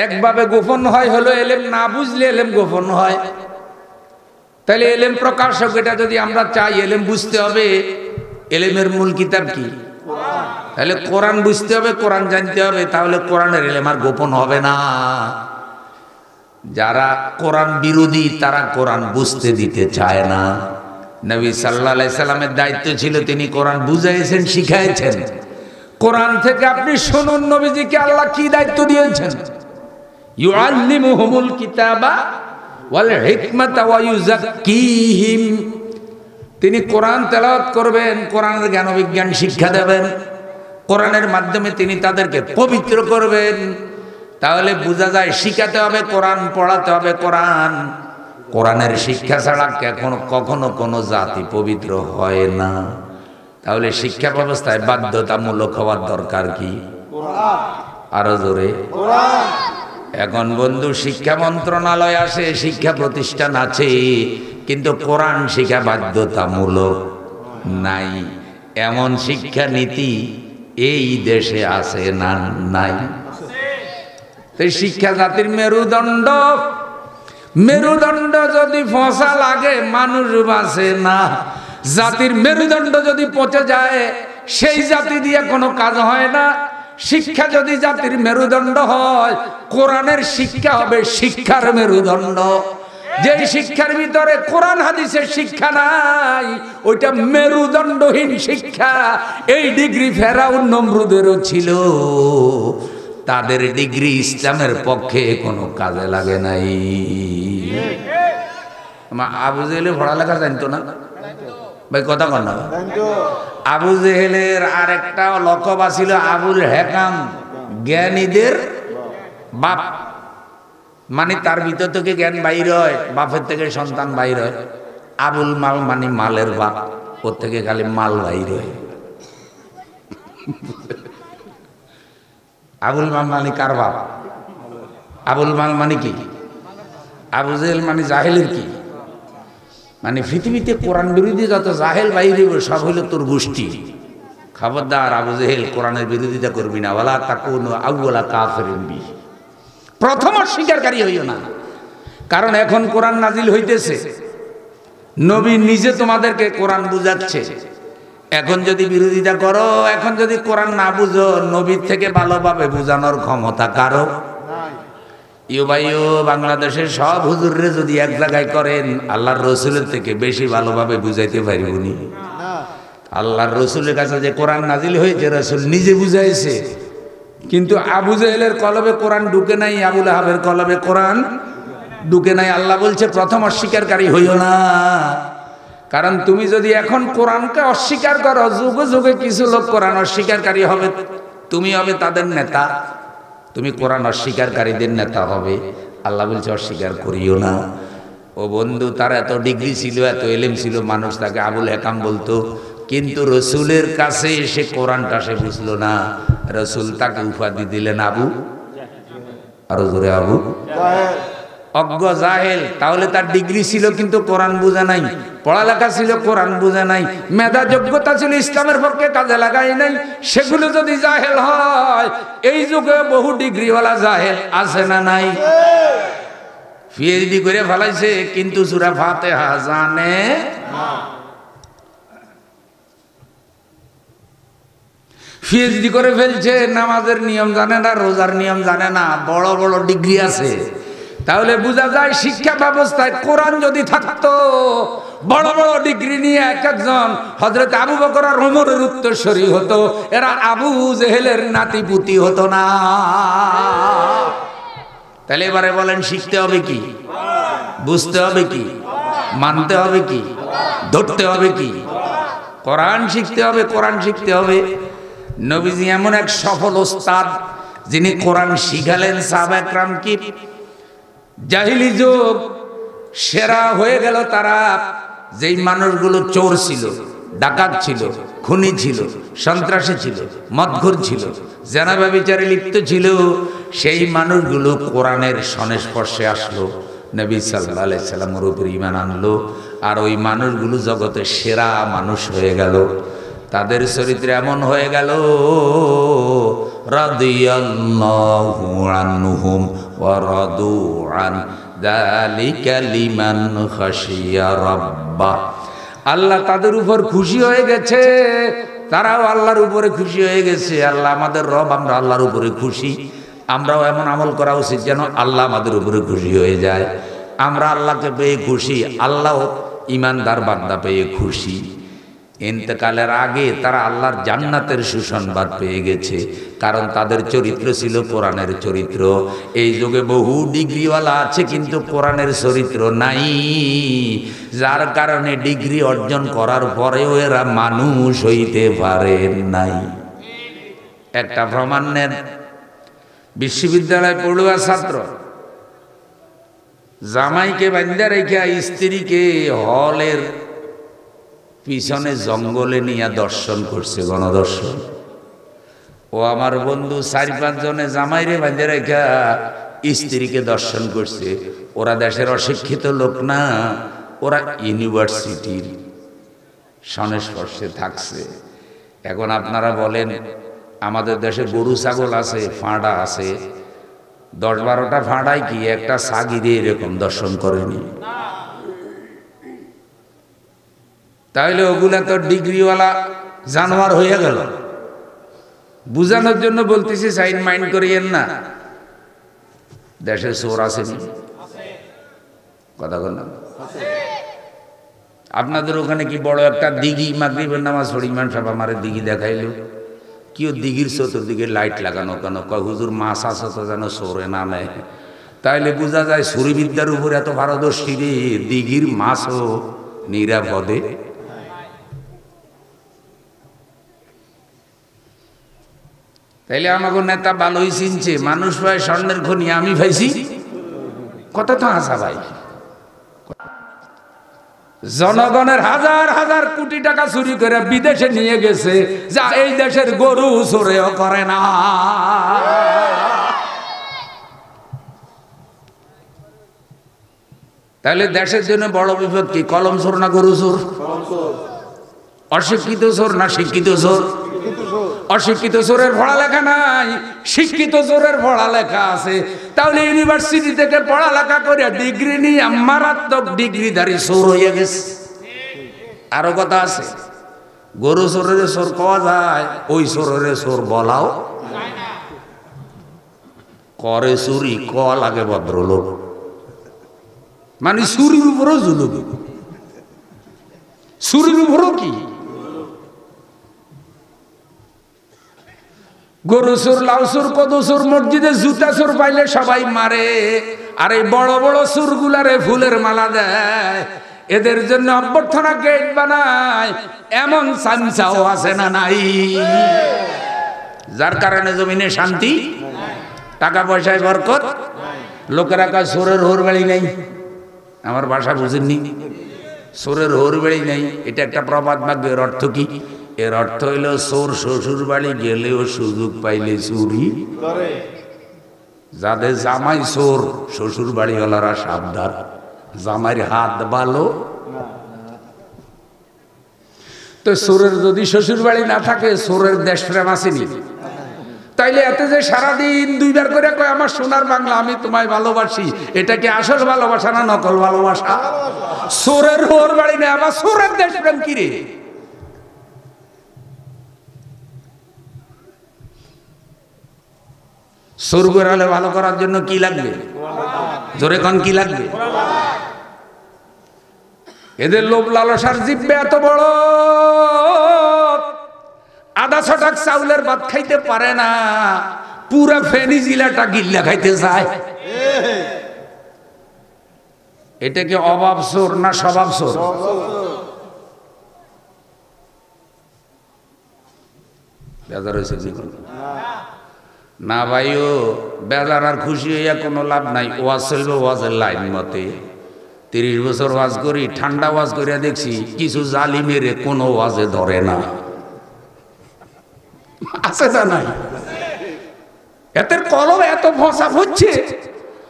Speaker 1: একভাবে গোপন হয় হলো ইলম না বুঝলে ইলম গোপন হয়। তাহলে ইলম প্রকাশক, এটা যদি আমরা চাই, ইলম বুঝতে হবে। ইলমের মূল কিতাব কি? তাহলে কোরআন বুঝতে হবে, কোরআন জানতে হবে, তাহলে কোরআনের ইলম আর গোপন হবে না। যারা কোরআন বিরোধী তারা কোরআন বুঝতে দিতে চায় না। নবী সাল্লাল্লাহু আলাইহি সাল্লামের দায়িত্ব ছিল, তিনি কোরআন বুঝাইছেন, শিখাইছেন। কোরআন থেকে আপনি শুনুন নবীজিকে আল্লাহ কি দায়িত্ব দিয়েছেন। ইউআল্লিমুহুমুল কিতাবা ওয়াল হিকমাতা ওয়া ইউযাক্কিহিম, তিনি কোরআন তেলাওয়াত করবেন, কোরআনের জ্ঞান বিজ্ঞান শিক্ষা দেবেন, কোরআনের মাধ্যমে তিনি তাদেরকে পবিত্র করবেন। তাহলে বোঝা যায় শিখাতে হবে কোরআন, পড়াতে হবে কোরআন। কোরআনের শিক্ষা ছাড়া কখনো কোনো জাতি পবিত্র হয় না। তাহলে শিক্ষা ব্যবস্থায় বাধ্যতামূলক হওয়ার দরকার কি? আরো জোরে। এখন বন্ধু, শিক্ষা মন্ত্রণালয় আছে, শিক্ষা প্রতিষ্ঠান আছে, কিন্তু কোরআন শিক্ষা বাধ্যতামূলক নাই। এমন শিক্ষা নীতি এই দেশে আছে না? নাই। শিক্ষা জাতির মেরুদণ্ড। মেরুদণ্ড যদি ফসা লাগে মানুষ বাঁচে না। জাতির মেরুদণ্ড যদি পচে যায় সেই জাতি দিয়ে কোনো কাজ হয় না। শিক্ষা যদি জাতির মেরুদণ্ড হয়, কোরআনের শিক্ষা হবে শিক্ষার মেরুদণ্ড। যে শিক্ষার ভিতরে কোরআন হাদিসের শিক্ষা নাই, ওইটা মেরুদণ্ডহীন শিক্ষা। এই ডিগ্রি ফেরাউন নমরুদেরও ছিল, তাদের ডিগ্রি ইসলামের পক্ষে কোনো কাজে লাগে নাই। আবু জেহেল পড়ালেখা জানতো না ভাই, কথা কন না। আবু জেহেলের আরেকটা লকব ছিল আবুল হেকাম, জ্ঞানীদের বাপ। মানে তার ভিতর থেকে জ্ঞান বাইর হয়, বাপের থেকে সন্তান বাইর হয়। আবুল মাল মানে মালের বাপ, ওর থেকে খালি মাল বাইর হয়। আবুল মাল মানে কার বাপ? আবুল মাল মানে কি? আবু জেহেল মানে জাহেলের কি? মানে পৃথিবীতে কোরআন বিরোধী যত জাহেল বাইরে সব হইল তোর গোষ্ঠী। খবরদার আবু জেহেল কোরআনের বিরোধিতা করবি না। ওয়ালা তাকুনু আউওয়ালা কাফিরিন বি, প্রথম অস্বীকারী হইও না। কারণ এখন কোরআন নাজিল হইতেছে, নবী নিজে তোমাদেরকে কোরআন বুঝাচ্ছে। এখন যদি বিরোধিতা করো, এখন যদি কোরআন না বুঝো, নবীর থেকে ভালোভাবে বুঝানোর ক্ষমতা কারো ইউবাইও বাংলাদেশের সব হুজুররে যদি এক জায়গায় করেন, আল্লাহর রসুলের থেকে বেশি ভালোভাবে বুঝাইতে পারিবনি। আল্লাহর রসুলের কাছে যে কোরআন নাজিল হয়েছে, রসুল নিজে বুঝাইছে, কিন্তু আবু জেহেলের কলবে কোরআন ঢুকে নাই, আবুল আহাবের কলবে কোরআন ঢুকে নাই। আল্লাহ বলছে প্রথম অস্বীকারী হইও না। কারণ তুমি যদি এখন কোরআনকে অস্বীকার করো, যুগে যুগে কিছু লোক কোরআন অস্বীকারী হবে, তুমি হবে তাদের নেতা, তুমি কোরআন অস্বীকারীদের নেতা হবে। আল্লাহ বলছে অস্বীকার করিও না। ও বন্ধু, তার এত ডিগ্রি ছিল, এত এলেম ছিল, মানুষ তাকে আবুল হেকাম বলতো, কিন্তু রসুলের কাছে এসে কোরআনটা সে বুঝলো না। রসুল তাকে উপাধি দিলেন আবু, আরো জোরে আবু অজ্ঞ জাহেল। তাহলে তার ডিগ্রি ছিল কিন্তু কোরআন বুঝা নাই, পড়ালেখা ছিল কোরআন বুঝা নাই, মেধা যোগ্যতা ছিল ইসলামের পক্ষে কাজে লাগাই নাই। সেগুলো যদি জাহেল হয়, এই যুগে বহু ডিগ্রিওয়ালা জাহেল আছে না নাই? পিএইচডি করে ফেলাইছে কিন্তু সূরা ফাতিহা জানে না। পিএইচডি করে ফেলছে, নামাজের নিয়ম জানে না, রোজার নিয়ম জানে না, বড় বড় ডিগ্রি আছে। তাহলে বোঝা যায় শিক্ষা ব্যবস্থায় কোরআন যদি থাকতো, বড় বড় ডিগ্রি নিয়ে এক একজন হযরত আবু বকর আর ওমরের উত্তরসূরি হতো, এরা আবু জেহেলের নাতিপুতি হতো না। তাহলে এবারে বলেন, শিখতে হবে কি? বুঝতে হবে কি? মানতে হবে কি? ধরতে হবে কি? কোরআন শিখতে হবে, কোরআন শিখতে হবে। নবীজি এমন এক সফল ওস্তাদ, যিনি কোরআন শিখালেন সাহাবা একরামকে। জাহিলি যুগ সেরা হয়ে গেল তারা, যেই মানুষগুলো চোর ছিল, ডাকাত ছিল, খুনি ছিল, সন্ত্রাসী ছিল, মদখোর ছিল, জেনা ব্যভিচারে লিপ্ত ছিল, সেই মানুষগুলো কোরআনের সংস্পর্শে আসলো, নবী সাল্লাল্লাহু আলাইহি সাল্লামের উপর ঈমান আনলো, আর ওই মানুষগুলো জগতের সেরা মানুষ হয়ে গেল। তাদের চরিত্র এমন হয়ে গেল, রাদিয়াল্লাহু আনহুম ওয়া রাদু আন যালিকা লিমান খাশিয়া রাব্বাহ। আল্লাহ তাদের উপর খুশি হয়ে গেছে, তারাও আল্লাহর উপরে খুশি হয়ে গেছে। আল্লাহ আমাদের রব, আমরা আল্লাহর উপরে খুশি। আমরাও এমন আমল করা উচিত যেন আল্লাহ আমাদের উপরে খুশি হয়ে যায়। আমরা আল্লাহকে পেয়ে খুশি, আল্লাহ ইমানদার বান্দা পেয়ে খুশি। ইন্তেকালের আগে তারা আল্লাহর জান্নাতের সুসংবাদ পেয়ে গেছে, কারণ তাদের চরিত্র ছিল কোরআনের চরিত্র। এই যুগে বহু ডিগ্রিওয়ালা আছে কিন্তু কোরআনের চরিত্র নাই, যার কারণে ডিগ্রি অর্জন করার পরেও এরা মানুষ হইতে পারে নাই। একটা প্রমাণ নেন, বিশ্ববিদ্যালয় পড়ুয়া ছাত্র জামাইকে বান্ধা রেখে স্ত্রীকে হলের পিছনে জঙ্গলে নিয়ে দর্শন করছে, গণদর্শন। ও আমার বন্ধু 4-5 জনে জামাইরে বাঁধে রেখা স্ত্রীকে দর্শন করছে। ওরা দেশের অশিক্ষিত লোক না, ওরা ইউনিভার্সিটির সংস্পর্শে থাকছে। এখন আপনারা বলেন, আমাদের দেশে গরু ছাগল আছে, ফাঁড়া আছে, 10-12টা ফাঁড়ায় কি একটা সাগিরে এরকম দর্শন করেনি? তাহলে ওগুলা তো ডিগ্রিওয়ালা জানোয়ার হয়ে গেল। বুঝানোর জন্য বলতেছি, সাইড মাইন্ড করিয়েন না। দেশে চোর আছে,
Speaker 2: কথা বল না। আপনাদের ওখানে কি বড় একটা দিঘি, মাগরিবের নামাজ পড়ি ইমাম সাহেব আমারে দিঘি দেখাইলো, কি ও দিঘির চতুর্দিকে লাইট লাগানো কেন? কয় হুজুর মাছ আছে তো যেন সরে না নেয়। তাইলে বোঝা যায় ছুরিবিদ্যার উপর এত পারদর্শী রে, দিঘির মাছও নিরাপদে। তাইলে আমাকে নেতা ভালোই চিনছে, মানুষ ভাই স্বর্ণের খনি, আমি ভাইছি কথা তো আসা ভাই। জনগণের হাজার হাজার কোটি টাকা চুরি করে বিদেশে নিয়ে গেছে, যা এই দেশের গরু চোরেও করে না। তাহলে দেশের জন্য বড় বিপদ কি? কলম চোর না গরু চোর? অশিক্ষিত চোর না শিক্ষিত চোর? অশিক্ষিত চোরের পড়ালেখা নাই, শিক্ষিত চোরের পড়ালেখা আছে। তাহলে ইউনিভার্সিটি থেকে পড়ালেখা করে ডিগ্রি নিয়ে মারাত্মক ডিগ্রিধারী চোর হয়ে গেছে। আরো কথা আছে, গরু চোরের চোর পাওয়া যায়, ওই চোরের চোর বলাও করে চুরি ক লাগে ভদ্রলোক, মানে চুরির উপরও জুলুম, চুরির উপরও কি গরু চোর, লাউ চোর, কদু চোর, মসজিদে জুতা চোর পাইলে সবাই মারে। আর এই বড় বড় চোর গুলারে ফুলের মালা দেয়, এদের জন্য অভ্যর্থনা গেট বানায়, এমন চামচাও আছে না নাই? যার কারণে জমিনে শান্তি, টাকা পয়সায় বরকত। লোকেরা কয় চোরের হোর বাড়ি নেই। আমার ভাষা বুঝেননি? চোরের হোর বাড়ি নেই, এটা একটা প্রবাদ বাক্য। এর অর্থ কি? এর অর্থ হইল চোর শ্বশুর বাড়ি গেলেও সুযোগ পাইলে চুরি করে। যাদের জামাই চোর, শ্বশুর বাড়ি হলারা সাবধান, জামাইয়ের হাত ভালো। তো চোরের যদি শ্বশুর বাড়ি না থাকে, চোরের দেশ প্রেম আসেনি? তাইলে এতে যে সারাদিন দুইবার করে কয় আমার সোনার বাংলা, আমি তোমায় ভালোবাসি, এটা কি আসল ভালোবাসা না নকল ভালোবাসা? চোরের হোর বাড়ি নেই, আবার চোরের দেশ প্রেম কি রে? চোর বেড়ালে ভালো করার জন্য কি লাগবে? জোরে কোন কি লাগবে? এদের লোভ লালসার জিব্বে এত বড়, আধা ছটাক চাউলের ভাত খাইতে পারে না, পুরা ফেনী জিলাটা গিল্লা খাইতে চায়। এটা কি অভাব চোর না স্বভাব চোর? বেজার হয়েছে জীবন না ভাইও, বেজার আর খুশি হইয়া কোনো লাভ নাই। ওয়াজ চলবে ওয়াজের লাইন মতে। 30 বছর ওয়াজ করি, ঠান্ডা ওয়াজ করিয়া দেখছি কিছু জালি মেরে কোনো ওয়াজে ধরে না। আছে না নাই? এদের কলম এত ফসা হচ্ছে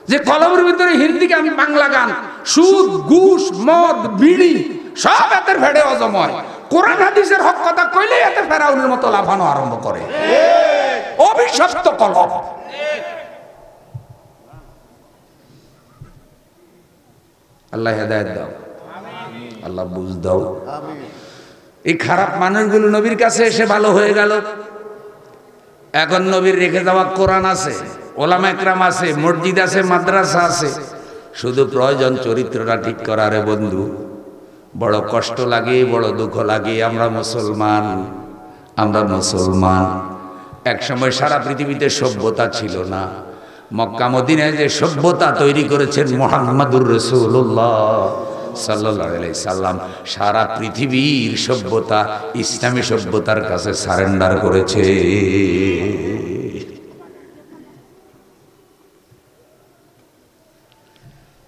Speaker 2: যে কলমের ভিতরে হিন্দি গান, বাংলা গান, সুদ, ঘুষ, মদ, বিড়ি সব এদের ভেড়ে অজময়। কোরআন হাদিসের হক কথা কইলে এতে ফেরাউনের মতো লাফানো আরম্ভ করে। অভিশপ্ত কলম। আল্লাহ হেদায়েত দাও, আল্লাহ বুঝ দাও। এই খারাপ মানুষগুলো নবীর কাছে এসে ভালো হয়ে গেল। এখন নবীর রেখে যাওয়া কোরআন আছে, ওলামা একরাম আছে, মসজিদ আছে, মাদ্রাসা আছে, শুধু প্রয়োজন চরিত্রটা ঠিক করা। রে বন্ধু, বড় কষ্ট লাগে, বড় দুঃখ লাগে। আমরা মুসলমান, আমরা মুসলমান। এক সময় সারা পৃথিবীতে সভ্যতা ছিল না। মক্কা মদিনায় যে সভ্যতা তৈরি করেছেন মুহাম্মাদুর রাসূলুল্লাহ সাল্লাল্লাহু আলাইহি সাল্লাম, সারা পৃথিবীর সভ্যতা ইসলামী সভ্যতার কাছে সারেন্ডার করেছে।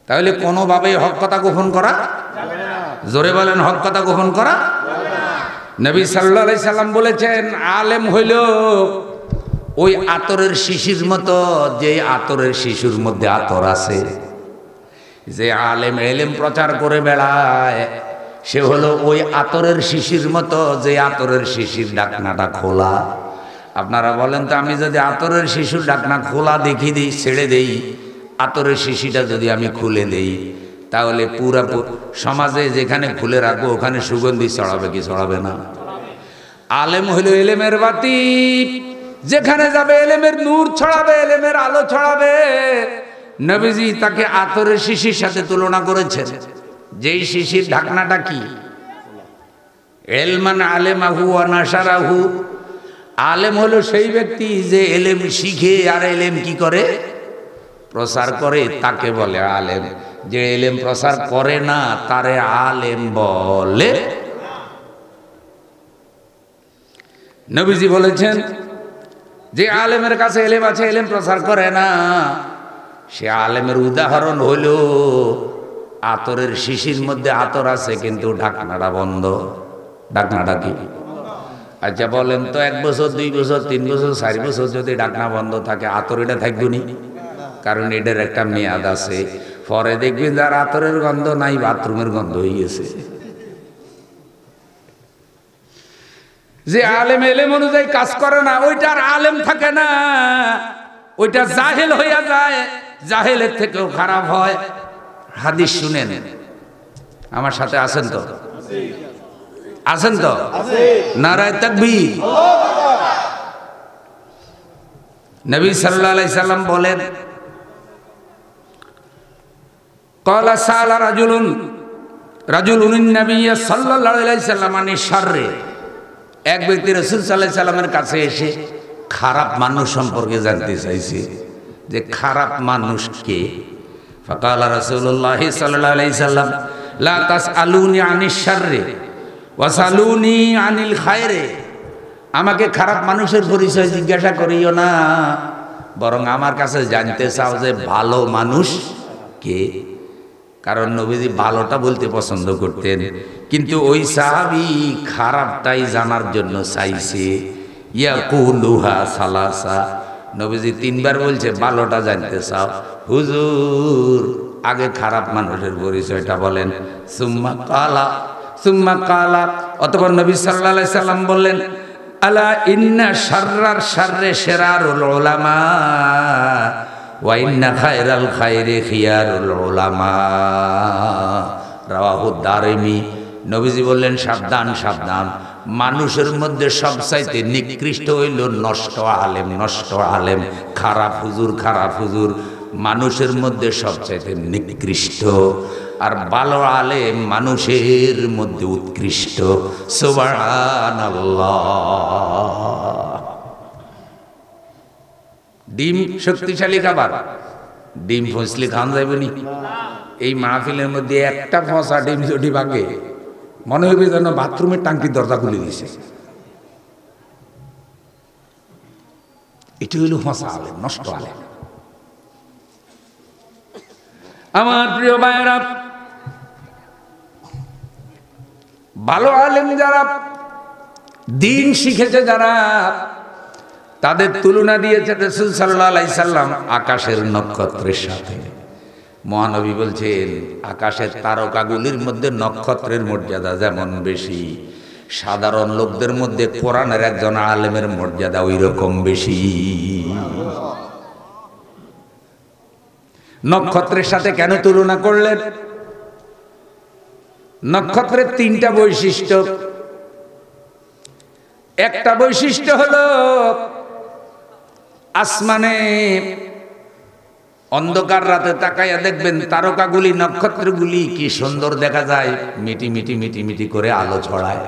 Speaker 2: তাহলে কোনোভাবে হক কথা গোপন করা যাবে না। জোরে বলেন, হক কথা গোপন করা যাবে না। নবী সাল্লাল্লাহু আলাইহি সাল্লাম বলেছেন, আলেম হইল ওই আতরের শিশির মতো, যে আতরের শিশুর মধ্যে আতর আছে। যে আলেম এলেম প্রচার করে বেড়ায়, সে হলো ওই আতরের শিশির মতো, যে আতরের শিশির ঢাকনাটা খোলা। আপনারা বলেন তো, আমি যদি আতরের শিশুর ঢাকনা খোলা দেখি দিই, ছেড়ে দেই, আতরের শিশিটা যদি আমি খুলে দেই, তাহলে পুরা সমাজে যেখানে খুলে রাখবো ওখানে সুগন্ধি ছড়াবে কি ছড়াবে না? আলেম হইল এলেমের বাতি, যেখানে যাবে এলেমের নূর ছড়াবে, এলেমের আলো ছড়াবে। নবীজি তাকে আতরের শিশির সাথে তুলনা করেছেন। যেই শিশির ঢাকনাটা কি? এলমান আলেমাহু ওয়া নাশারাহু। আলেম হলো সেই ব্যক্তি যে এলেম শিখে আর এলেম কি করে? প্রচার করে, তাকে বলে আলেম। যে এলেম প্রচার করে না তারে আলেম বলে। নবীজি বলেছেন যে আলেমের কাছে এলেম আছে, এলেম প্রচার করে না, সে আলেমের উদাহরণ হলো আতরের শিশির মধ্যে আতর আছে কিন্তু ঢাকনাটা বন্ধ। ঢাকনাটা কি? আচ্ছা বলেন তো, 1 বছর 2 বছর 3 বছর 4 বছর যদি ঢাকনা বন্ধ থাকে আতর এটা থাকবে নি? কারণ এটার একটা মেয়াদ আছে। পরে দেখবেন যার আতরের গন্ধ নাই, বাথরুমের গন্ধ হয়ে গেছে। যে আলেম এলেম অনুযায়ী কাজ করে না ওইটার আলেম থাকে না, ওইটা জাহেল হইয়া যায়, জাহেলের থেকেও খারাপ হয়। হাদিস শুনেন, আমার সাথে আছেন তো? আছেন তো? নারায়ে তাকবীর। নবী সাল্লাল্লাহু আলাইহি সাল্লাম বলেন, ক্বালা সালা রাজুলুন নবী সাল্লাল্লাহু আলাইহি সাল্লাম আনিশ শাররি। এক ব্যক্তি রাসূল সাল্লাল্লাহু আলাইহি সাল্লামের কাছে এসে খারাপ মানুষ সম্পর্কে জানতে চাইছে যে খারাপ মানুষ কে। ফাকালা রাসূলুল্লাহ সাল্লাল্লাহু আলাইহি সাল্লাম, লা তাসআলুনি আনিশ শাররি ওয়াসালুনি আনিল খায়রে। আমাকে খারাপ মানুষের পরিচয় জিজ্ঞাসা করিও না, বরং আমার কাছে জানতে চাও যে ভালো মানুষ কে। কারণ নবীজি ভালোটা বলতে পছন্দ করতেন, কিন্তু ওই সাহাবী খারাপটাই জানার জন্য চাইছে। ইয়াকুলুহা সালাসা। নবীজি 3 বার বলছে ভালোটা জানতে চাও। হুজুর আগে খারাপ মানুষের পরিচয়টা বলেন। সুম্মা কালা। অতঃপর নবী সাল্লাল্লাহু আলাইহি সাল্লাম বললেন, আলা ইন্না শাররার শাররে শিরারুল উলামা ওয়া ইন্না খায়রাল খায়রি খিয়ারুল উলামা। রাওয়াহু দারিমি। নবীজি বললেন, সাবধান সাবধান, মানুষের মধ্যে সবচাইতে নিকৃষ্ট হইল নষ্ট আলেম। নষ্ট আলেম, খারাপ হুজুর, খারাপ হুজুর মানুষের মধ্যে সবচাইতে নিকৃষ্ট, আর ভালো আলেম মানুষের মধ্যে উৎকৃষ্ট। সুবহানাল্লাহ। ডিম শক্তিশালী খাবার, ডিম ফসলি খান যাইব নি? এই মাহফিলের মধ্যে একটা ফসা ডিম যদি ভাগে মনে হইবে যেন বাথরুমের টাঙ্কির দরজা খুলে দিয়েছে। এটি হইল ফসা আলেম, নষ্ট আলেম। আমার প্রিয় ভাইরা, ভালো আলেম যারা, দিন শিখেছে যারা, তাদের তুলনা দিয়েছে রাসূল সাল্লাল্লাহু আলাইহি সাল্লাম আকাশের নক্ষত্রের সাথে। মহানবী বলছেন, আকাশের তারকাগুলির মধ্যে নক্ষত্রের মর্যাদা যেমন বেশি, সাধারণ লোকদের মধ্যে কোরআনের একজন আলেমের মর্যাদা ওই রকম বেশি। নক্ষত্রের সাথে কেন তুলনা করলেন? নক্ষত্রের 3টা বৈশিষ্ট্য। একটা বৈশিষ্ট্য হলো আসমানে অন্ধকার রাতে তাকাইয়া দেখবেন তারকাগুলি, নক্ষত্রগুলি কি সুন্দর দেখা যায়, মিটি মিটি মিটি মিটি করে আলো ছড়ায়।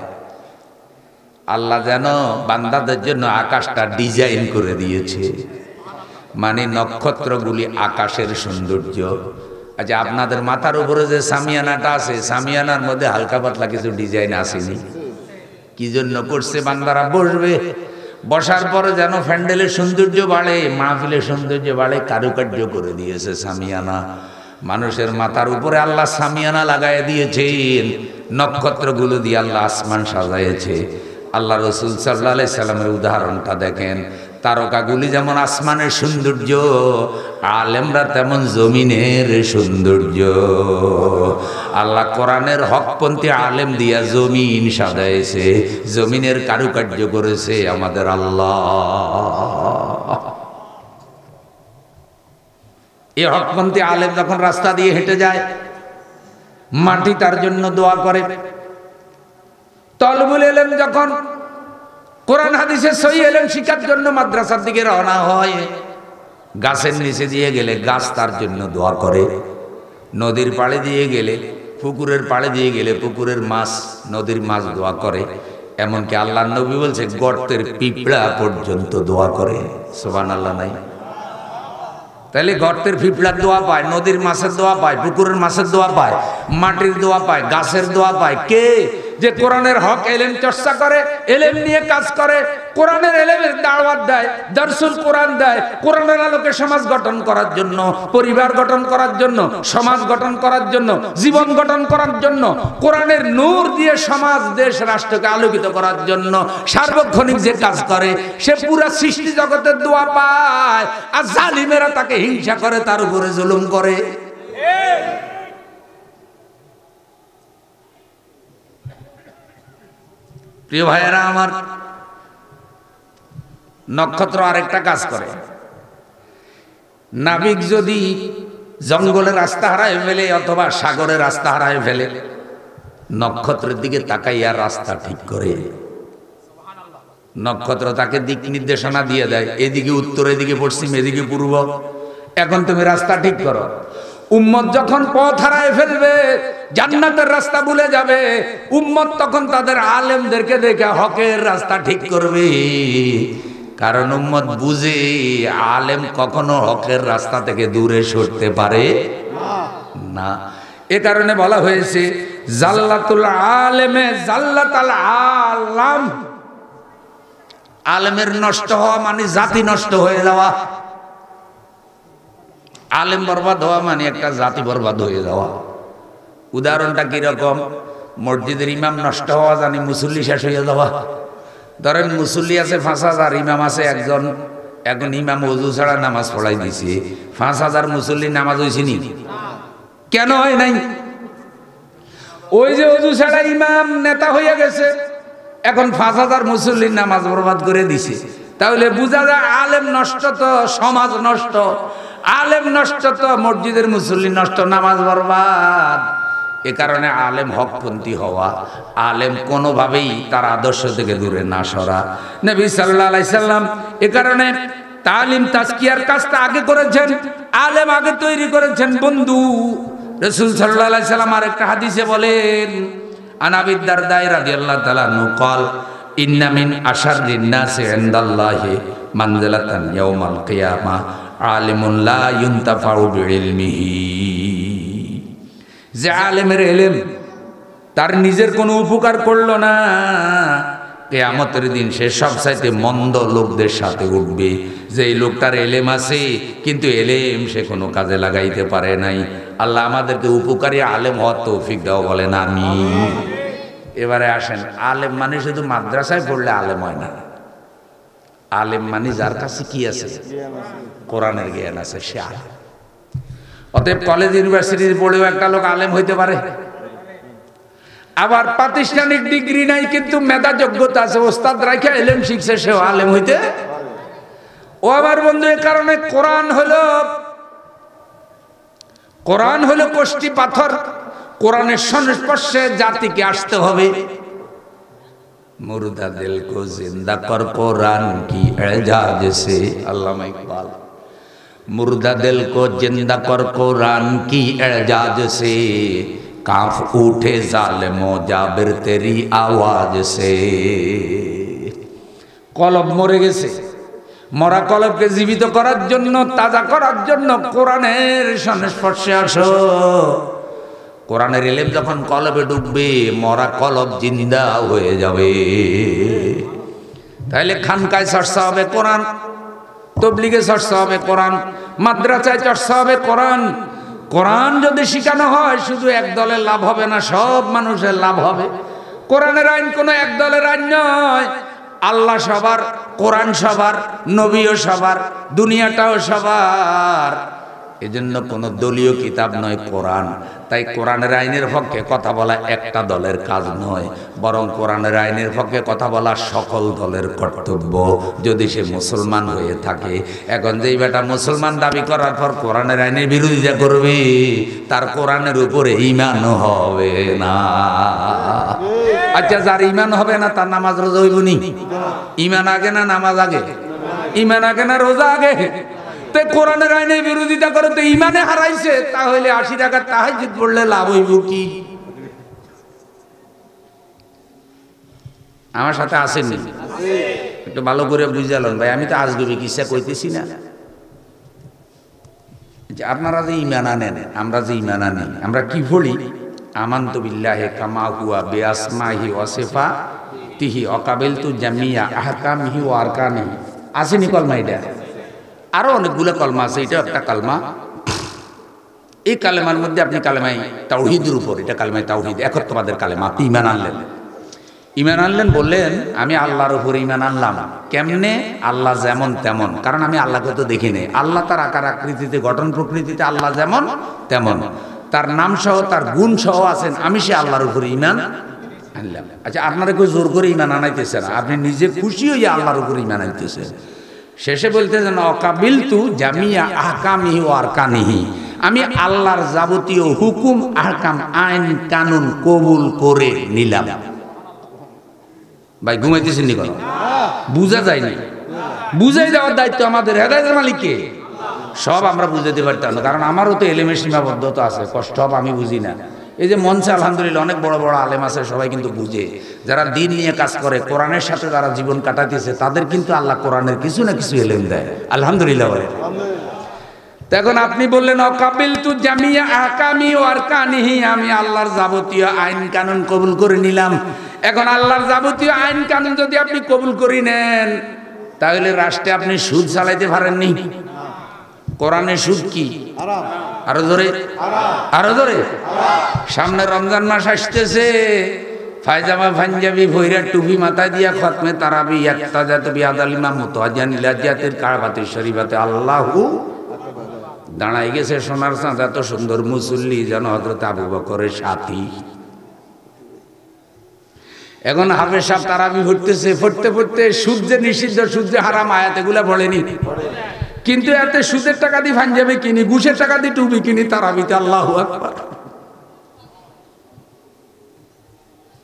Speaker 2: আল্লাহ যেন বান্দাদের জন্য আকাশটা ডিজাইন করে দিয়েছে, মানে নক্ষত্রগুলি আকাশের সৌন্দর্য। আচ্ছা, আপনাদের মাথার উপরে যে সামিয়ানাটা আছে, সামিয়ানার মধ্যে হালকা পাতলা কিছু ডিজাইন আসেনি? কি জন্য করছে? বান্দারা বসবে, বসার পরে যেন প্যান্ডেলের সৌন্দর্য বাড়ে, মাহফিলের সৌন্দর্য বাড়ে, কারুকার্য করে দিয়েছে সামিয়ানা। মানুষের মাথার উপরে আল্লাহ সামিয়ানা লাগাই দিয়েছেন, নক্ষত্রগুলো দিয়ে আল্লাহ আসমান সাজাইছে। আল্লাহ রাসূল সাল্লাল্লাহু আলাইহি সাল্লামের উদাহরণটা দেখেন, তারকাগুলি যেমন আসমানের সৌন্দর্য, আলেমরা তেমন জমিনের সৌন্দর্য। আল্লাহ কোরআনের হকপন্থী আলেম দিয়া জমিন সাজাইছে, জমিনের কারুকার্য করেছে আমাদের আল্লাহ। এই হকপন্থী আলেম যখন রাস্তা দিয়ে হেঁটে যায়, মাটি তার জন্য দোয়া করে। তলবুল ইলম যখন কোরআন হাদিসের সহিহ ইলম শিক্ষার জন্য মাদ্রাসার দিকে রওনা হয়, গাছের নিচে দিয়ে গেলে গাছ তার জন্য দোয়া করে, নদীর পাড়ে দিয়ে গেলে, পুকুরের পাড়ে দিয়ে গেলে পুকুরের মাছ, নদীর মাছ দোয়া করে, এমনকি আল্লাহর নবী বলছে গর্তের পিঁপড়া পর্যন্ত দোয়া করে। সুবহানাল্লাহ নাই? তাহলে গর্তের পিঁপড়ার দোয়া পায়, নদীর মাছের দোয়া পায়, পুকুরের মাছের দোয়া পায়, মাটির দোয়া পায়, গাছের দোয়া পায় কে? যে কোরআনের হক এলেম চর্চা করে, এলেম নিয়ে কাজ করে, কোরআনের এলেমের দাওয়াত দেয়, দরসুল কোরআন দেয়, কোরআনের আলোকে সমাজ গঠন করার জন্য, পরিবার গঠন করার জন্য, সমাজ গঠন করার জন্য, জীবন গঠন করার জন্য, কোরআনের নূর দিয়ে সমাজ দেশ রাষ্ট্রকে আলোকিত করার জন্য সার্বক্ষণিক যে কাজ করে, সে পুরা সৃষ্টি জগতের দোয়া পায়। আর জালিমেরা তাকে হিংসা করে, তার উপরে জুলুম করে। প্রিয় ভাইয়েরা আমার, নক্ষত্র আরেকটা কাজ করে। নাবিক যদি জঙ্গলের রাস্তা হারায় ফেলে অথবা সাগরের রাস্তা হারায় ফেলে, নক্ষত্রের দিকে তাকাইয়া রাস্তা ঠিক করে। নক্ষত্র তাকে দিক নির্দেশনা দিয়ে দেয়, এদিকে উত্তর, এদিকে পশ্চিম, এদিকে পূর্ব, এখন তুমি রাস্তা ঠিক করো। উম্মত যখন পথ হারায় ফেলবে, জান্নাতের রাস্তা ভুলে যাবে, উম্মত তখন তাদের আলেমদেরকে দেখে হকের রাস্তা ঠিক করবে। কারণ উম্মত বুঝে আলেম কখনো হকের রাস্তা থেকে দূরে সরতে পারে না। এ কারণে বলা হয়েছে জাল্লাতুল আলেমে জাল্লাতাল আলাম। আলেমের নষ্ট হওয়া মানে জাতি নষ্ট হয়ে যাওয়া। আলেম বরবাদ হওয়া মানে একটা জাতি বরবাদ হয়ে যাওয়া। উদাহরণটা কিরকম? মসজিদের ইমাম নষ্ট হওয়া জানি মুসল্লি শেষ হয়ে যাওয়া। ধরেন মুসল্লি আছে ৫,০০০, ইমাম আছে একজন, এখন ইমাম ওযু ছাড়া নামাজ পড়াই দিছে, ৫,০০০ মুসল্লি নামাজ হয়েছে নি? কেন হয় নাই? ওই যে ওযু ছাড়া ইমাম নেতা হয়ে গেছে, এখন ৫,০০০ মুসল্লির নামাজ বরবাদ করে দিছে। তাহলে বোঝা যায় আলেম নষ্ট তো সমাজ নষ্ট, আলেম নষ্ট তো মসজিদের মুসল্লি নষ্ট, নামাজ বরবাদ। এ কারণে আলেম হকপন্থী হওয়া, আলেম কোনোভাবেই তার আদর্শ থেকে দূরে না সরা। নবী সাল্লাল্লাহু আলাইহি সাল্লাম এ কারণে তালিম তাজকিয়ার কাজটা আগে করেছেন, আলেম আগে তৈরি করেছেন। বন্ধু রাসূল সাল্লাল্লাহু আলাইহি সাল্লাম আরেকটা হাদিসে বলেন, আন আবি দারদা রাদিয়াল্লাহু তাআলা আনহু قال ইন্না মিন আশাররিন নাসি ইনদাল্লাহি মানজিলাতান ইয়াউমাল কিয়ামা আলিমুন লা ইউনতাফাউ বিইলমিহি। যে আলেমের এলেম তার নিজের কোনো উপকার করলো না, কিয়ামতের দিন সে সবচাইতে মন্দ লোকদের সাথে উঠবে। যে এই লোকটার এলেম আছে কিন্তু এলেম সে কোনো কাজে লাগাইতে পারে নাই। আল্লাহ আমাদেরকে উপকারী আলেম হওয়ার তৌফিক দাও, বলেন আমিন। এবারে আসেন, আলেম মানে শুধু মাদ্রাসায় পড়লে আলেম হয় না। আলেম মানে যার কাছে কি আছে? কোরআনের জ্ঞান আছে, সে আলেম। অতএব কলেজ ইউনিভার্সিটির পড়েও একটা লোক আলেম হইতে পারে। আবার প্রাতিষ্ঠানিক ডিগ্রি নাই কিন্তু মেধা যোগ্যতা আছে, ওস্তাদ রাইখা এলেম শিখছে, সেও আলেম হইতে। ও আবার বন্ধু, এ কারণে কোরআন হলো কষ্টি পাথর। কোরআনের সংস্পর্শে জাতিকে আসতে হবে। মুর্দা দিল কো জিন্দা কর কোরআন কি এজাজ সে, আল্লামা ইকবাল। मुर्दा दिल को जिंदा कर कुरान की एजाज से, कांफ उठे जालिमो जाबिर तेरी आवाज से। কলব মরে গেছে, মরা কলবকে জীবিত করার জন্য, তাজা করার জন্য কোরআনের সংস্পর্শে আসো। কোরআনের ইলম যখন কলবে ঢুকবে, মরা কলব জিন্দা হয়ে যাবে। তাইলে খানকায় চর্চা হবে কোরআন, তবলিগে চর্চা হবে কোরআন, মাদ্রাসায় চর্চা হবে কোরআন। কোরআন যদি শিখানো হয়, শুধু এক দলের লাভ হবে না, সব মানুষের লাভ হবে। কোরআনের আইন কোনো এক দলের আইন নয়। আল্লাহ সবার, কোরআন সবার, নবীও সবার, দুনিয়াটাও সবার। এজন্য কোনো দলীয় কিতাব নয় কোরআন। তাই কোরআনের আইনের পক্ষে কথা বলা একটা দলের কাজ নয়, বরং কোরআনের আইনের পক্ষে কথা বলা সকল দলের কর্তব্য, যদি সে মুসলমান হয়ে থাকে। এখন যেই বেটা মুসলমান দাবি করার পর কোরআনের আইনের বিরোধিতা করবে, তার কোরআনের উপরে ঈমান হবে না। আচ্ছা, যার ঈমান হবে না তার নামাজ রোজা হইব নি? ঈমান আগে না নামাজ আগে? ঈমান আগে না রোজা আগে? তো কোরআনের আইনের বিরোধিতা করে তো ইমানে হারাইছে, তাহলে 80 টাকা তাহাজ্জুদ পড়লে লাভ হইব কি? আমার সাথে আসেননি? একটু ভালো করে বুঝালেন ভাই, আমি তো আজগবি কিসা কইতেছি না। আপনারা যে ঈমান আনেন, আমরা যে ঈমান আনি, আমরা কি বলি? আমানতু বিল্লাহি কামা হুয়া বিআসমাহি ওয়া সিফাতিহি ওয়া কাবিলতু জামিয়া আহকামিহি ওয়া আরকানিহি। আসেনি কলমা এটা? আরো অনেকগুলো কলমা আছে, এটা একটা কলমা। এই কালেমার মধ্যে আপনি কালেমায় তাওহীদের উপর, এটা কালেমায় তাওহীদ, একত্ববাদের কালেমা। আপনি ঈমান আনলেন, ঈমান আনলেন, বললেন আমি আল্লাহর উপর ঈমান আনলাম। কেমনে? আল্লাহ যেমন তেমন, কারণ আমি আল্লাহকে তো দেখি নাই। আল্লাহ তার আকার আকৃতিতে, গঠন প্রকৃতিতে আল্লাহ যেমন তেমন, তার নাম সহ তার গুণ সহ আছেন, আমি সে আল্লাহর উপর ঈমান আনলাম। আচ্ছা, আপনারা কেউ জোর করে ঈমান আনাইতেছে না, আপনি নিজে খুশি হইয়া আল্লাহর উপর ঈমান আনতেছেন। শেষে বলতেছেন অকাবিলতু জামিয়া আহকামিহি ওয়া আরকানিহি, আমি আল্লাহর যাবতীয় হুকুম, আহকাম, আইন কানুন কবুল করে নিলাম। ভাই ঘুমাইতেছেন নি? কেন বুঝা যায়নি? বুঝাই দেওয়ার দায়িত্ব আমাদের, হেদায়েতের মালিককে। সব আমরা বুঝাতে পারতাম না, কারণ আমারও তো এলেমের সীমাবদ্ধতা আছে, কষ্ট হবে, আমি বুঝি না। এই যে মঞ্চে আলহামদুলিল্লাহ অনেক বড় বড় আলেম আছে, সবাই কিন্তু বুঝে। যারা দিন নিয়ে কাজ করে, কোরআনের সাথে যারা জীবন কাটাইতেছে, তাদের কিন্তু আল্লাহ কোরআনের কিছু না কিছু এলেম দেয়, আলহামদুলিল্লাহ বলে। এখন আপনি বললেন অকাবিলতু জামিয়া আহকামি ওয়া আরকানিহি, আমি আল্লাহর যাবতীয় আইন কানুন কবুল করে নিলাম। এখন আল্লাহর যাবতীয় আইন কানুন যদি আপনি কবুল করে নেন, তাহলে রাষ্ট্রে আপনি সুদ চালাইতে পারেননি। কোরআনে সুদ কি? আরো ধরে, আরো ধরে। সামনে রমজান মাস আসতেছে, ফায়জামা পাঞ্জাবি ভৈরা টুপি মাথায় দিয়া খতমে তারাবি ইয়াক্তাজাত বিআদালিমা মুতাওয়াজ্জিহান ইলা জিয়াতিল কাবাতিশ শরীফাতে আল্লাহু দাঁড়াই গেছে সোনার চাঁদ, এত সুন্দর মুসল্লি যেন হযরত আবু বকরের সাথী। এখন হাফেজ সাহেব তারাবি পড়তেছে, পড়তে পড়তে সুদ যে নিষিদ্ধ, সুদ যে হারাম, আয়াত এগুলা পড়েনি, কিন্তু এতে সুদের টাকা দিয়ে পাঞ্জাবি কিনি, ঘুষের টাকা দিয়ে টুপি কিনি, তারাবিতে আল্লাহু আকবার।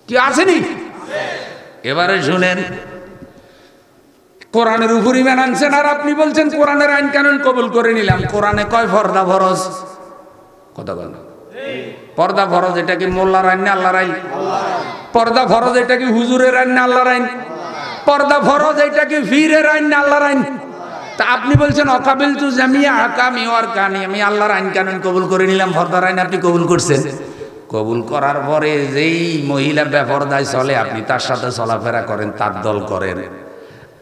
Speaker 2: কি আসেনি? এবারে শুনেন, কোরআনের উপর ঈমান আনছেন, আর আপনি বলছেন কোরআনের আইন কানুন কবুল করে নিলাম। কোরআনে কয় পর্দা ফরজ? কথা বল। পর্দা ফরজ এটা কি মোল্লার আইন না আল্লাহর আইন? পর্দা ফরজ এটা কি হুজুরের আইন না আল্লাহর আইন? পর্দা ফরজ এটা কি পীরের আইন না আল্লাহর আইন? তা আপনি বলছেন অকাবিলতু জামিয়া আহকামি ওয়া আরকানি, আমি আল্লাহর আইন কানুন কবুল করে নিলাম, পর্দার আইন আপনি কবুল করছেন। কবুল করার পরে যেই মহিলা বেপরদায় চলে, আপনি তার সাথে চলাফেরা করেন, তার দল করেন।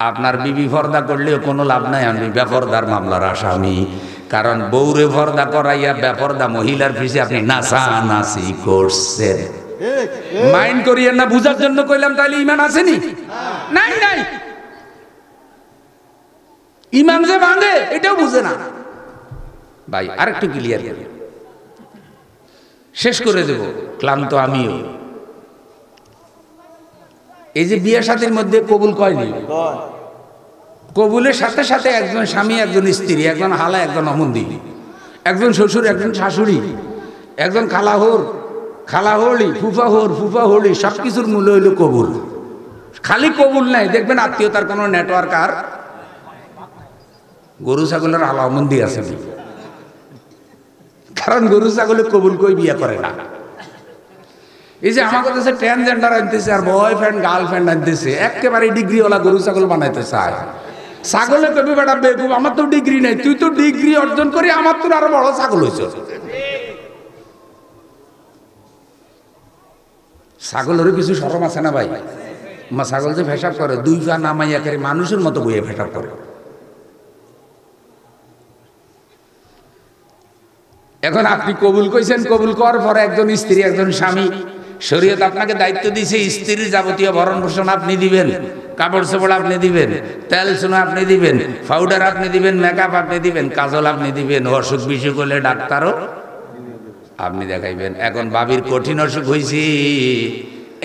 Speaker 2: আপনার বিবি পর্দা করলেও কোনো লাভ নাই, আমি বেপরদার মামলার আসামি। কারণ বউরে পর্দা করাইয়া বেপরদা মহিলার পিছে আপনি নাচানাচি করছেন। মাইন্ড করিয়েন না, বুঝার জন্য কইলাম। তাহলে ঈমান আসেনি? নাই নাই। ঈমান যে ভাঙে এটাও বুঝে না ভাই। আরেকটু ক্লিয়ার করি, শেষ করে দেব, ক্লান্ত আমিও। এই যে বিয়ে শাদীর মধ্যে কবুল কয়নি? কবুলের সাথে সাথে একজন স্বামী, একজন স্ত্রী, একজন হালা, একজন অমন্দি, একজন শ্বশুর, একজন শাশুড়ি, একজন খালাহোর, খালাহলি, ফুফাহোর, ফুফাহলি, সব কিছুর মূল্য হইল কবুল। খালি কবুল নাই, দেখবেন আত্মীয়তার কোনো নেটওয়ার্ক। আর গরু ছাগলের হালা অমন্দি আছে, কারণ গরু ছাগলে কবুল কই বিয়ে করে না। এই যে আমার কাছে ট্রান্সজেন্ডার আনতেছে আর বয়ফ্রেন্ড গার্লফ্রেন্ড আনতেছে, একেবারে ডিগ্রিওয়ালা গরু ছাগল বানাইতে চায়। ছাগলে কবি বেটা বেকুব, আমার তো ডিগ্রি নেই, তুই তো ডিগ্রি অর্জন করি আমার তো আরো বড় ছাগল হয়েছ। ছাগলেরও কিছু শরম আছে না ভাই? মা ছাগল যে ফেসাব করে, দুই পা নামাইয়া করে মানুষের মতো বইয়ে ফেসাব করে। এখন আপনি কবুল কইছেন, কবুল করার পরে একজন স্ত্রী, একজন স্বামী, শরীয়ত আপনাকে দায়িত্ব দিয়েছে, স্ত্রীর যাবতীয় ভরণ পোষণ আপনি দিবেন, কাপড় চোপড় আপনি দিবেন, তেল সোনা আপনি দিবেন, পাউডার আপনি দিবেন, মেকআপ আপনি দিবেন, কাজল আপনি দিবেন, অসুখ বিসুখ হলে ডাক্তারও আপনি দেখাইবেন। এখন বাবির কঠিন অসুখ হয়েছে,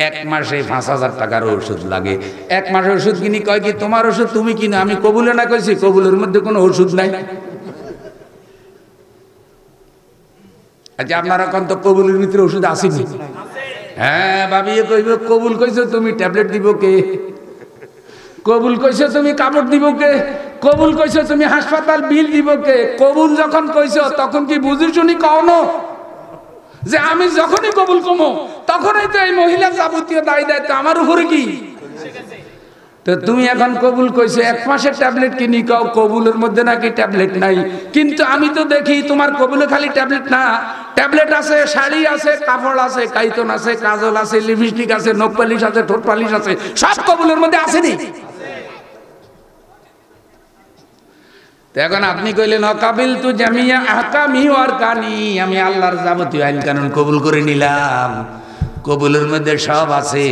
Speaker 2: 1 মাসে 5,000 টাকার ওষুধ লাগে। 1 মাসের ওষুধ কিনি, কয় কি তোমার ওষুধ তুমি কিনো, আমি কবুলে না কইছি, কবুলের মধ্যে কোনো ওষুধ নাই। আচ্ছা আপনারা কোন তো কবুলের ভিতরে ওষুধ আসেনি? হ্যাঁ ভাবি কইব, কবুল কইছো তুমি, ট্যাবলেট দিব কে? কবুল কইছো তুমি, কাপড় দিব কে? কবুল কইছো তুমি হাসপাতাল বিল দিব কে? কবুল যখন কইছো তখন কি বুঝি শুনি কও না যে আমি যখনই কবুল কমো তখনই তো এই মহিলা যাবতীয় দায় দায়িত্ব আমার উপরে কি? তো তুমি এখন কবুল কইছো, 1 মাসের ট্যাবলেট কিনি কও কবুলের মধ্যে নাকি ট্যাবলেট নাই, কিন্তু আমি তো দেখি তোমার কবুলে খালি ট্যাবলেট না, ট্যাবলেট আছে, শাড়ি আছে, কাপড় আছে, কাইতন আছে, কাজল আছে, লিপস্টিক আছে, নখ পালিশ আছে, ঠোঁট পালিশ আছে, সব কবুলের মধ্যে আসেনি? এখন আপনি কইলেন অকাবিল তু জামিয়া আহকামি ওয়ার কানি, আমি আল্লাহর যাবতীয় আইন কানুন কবুল করে নিলাম। কবুলের মধ্যে সব আছে।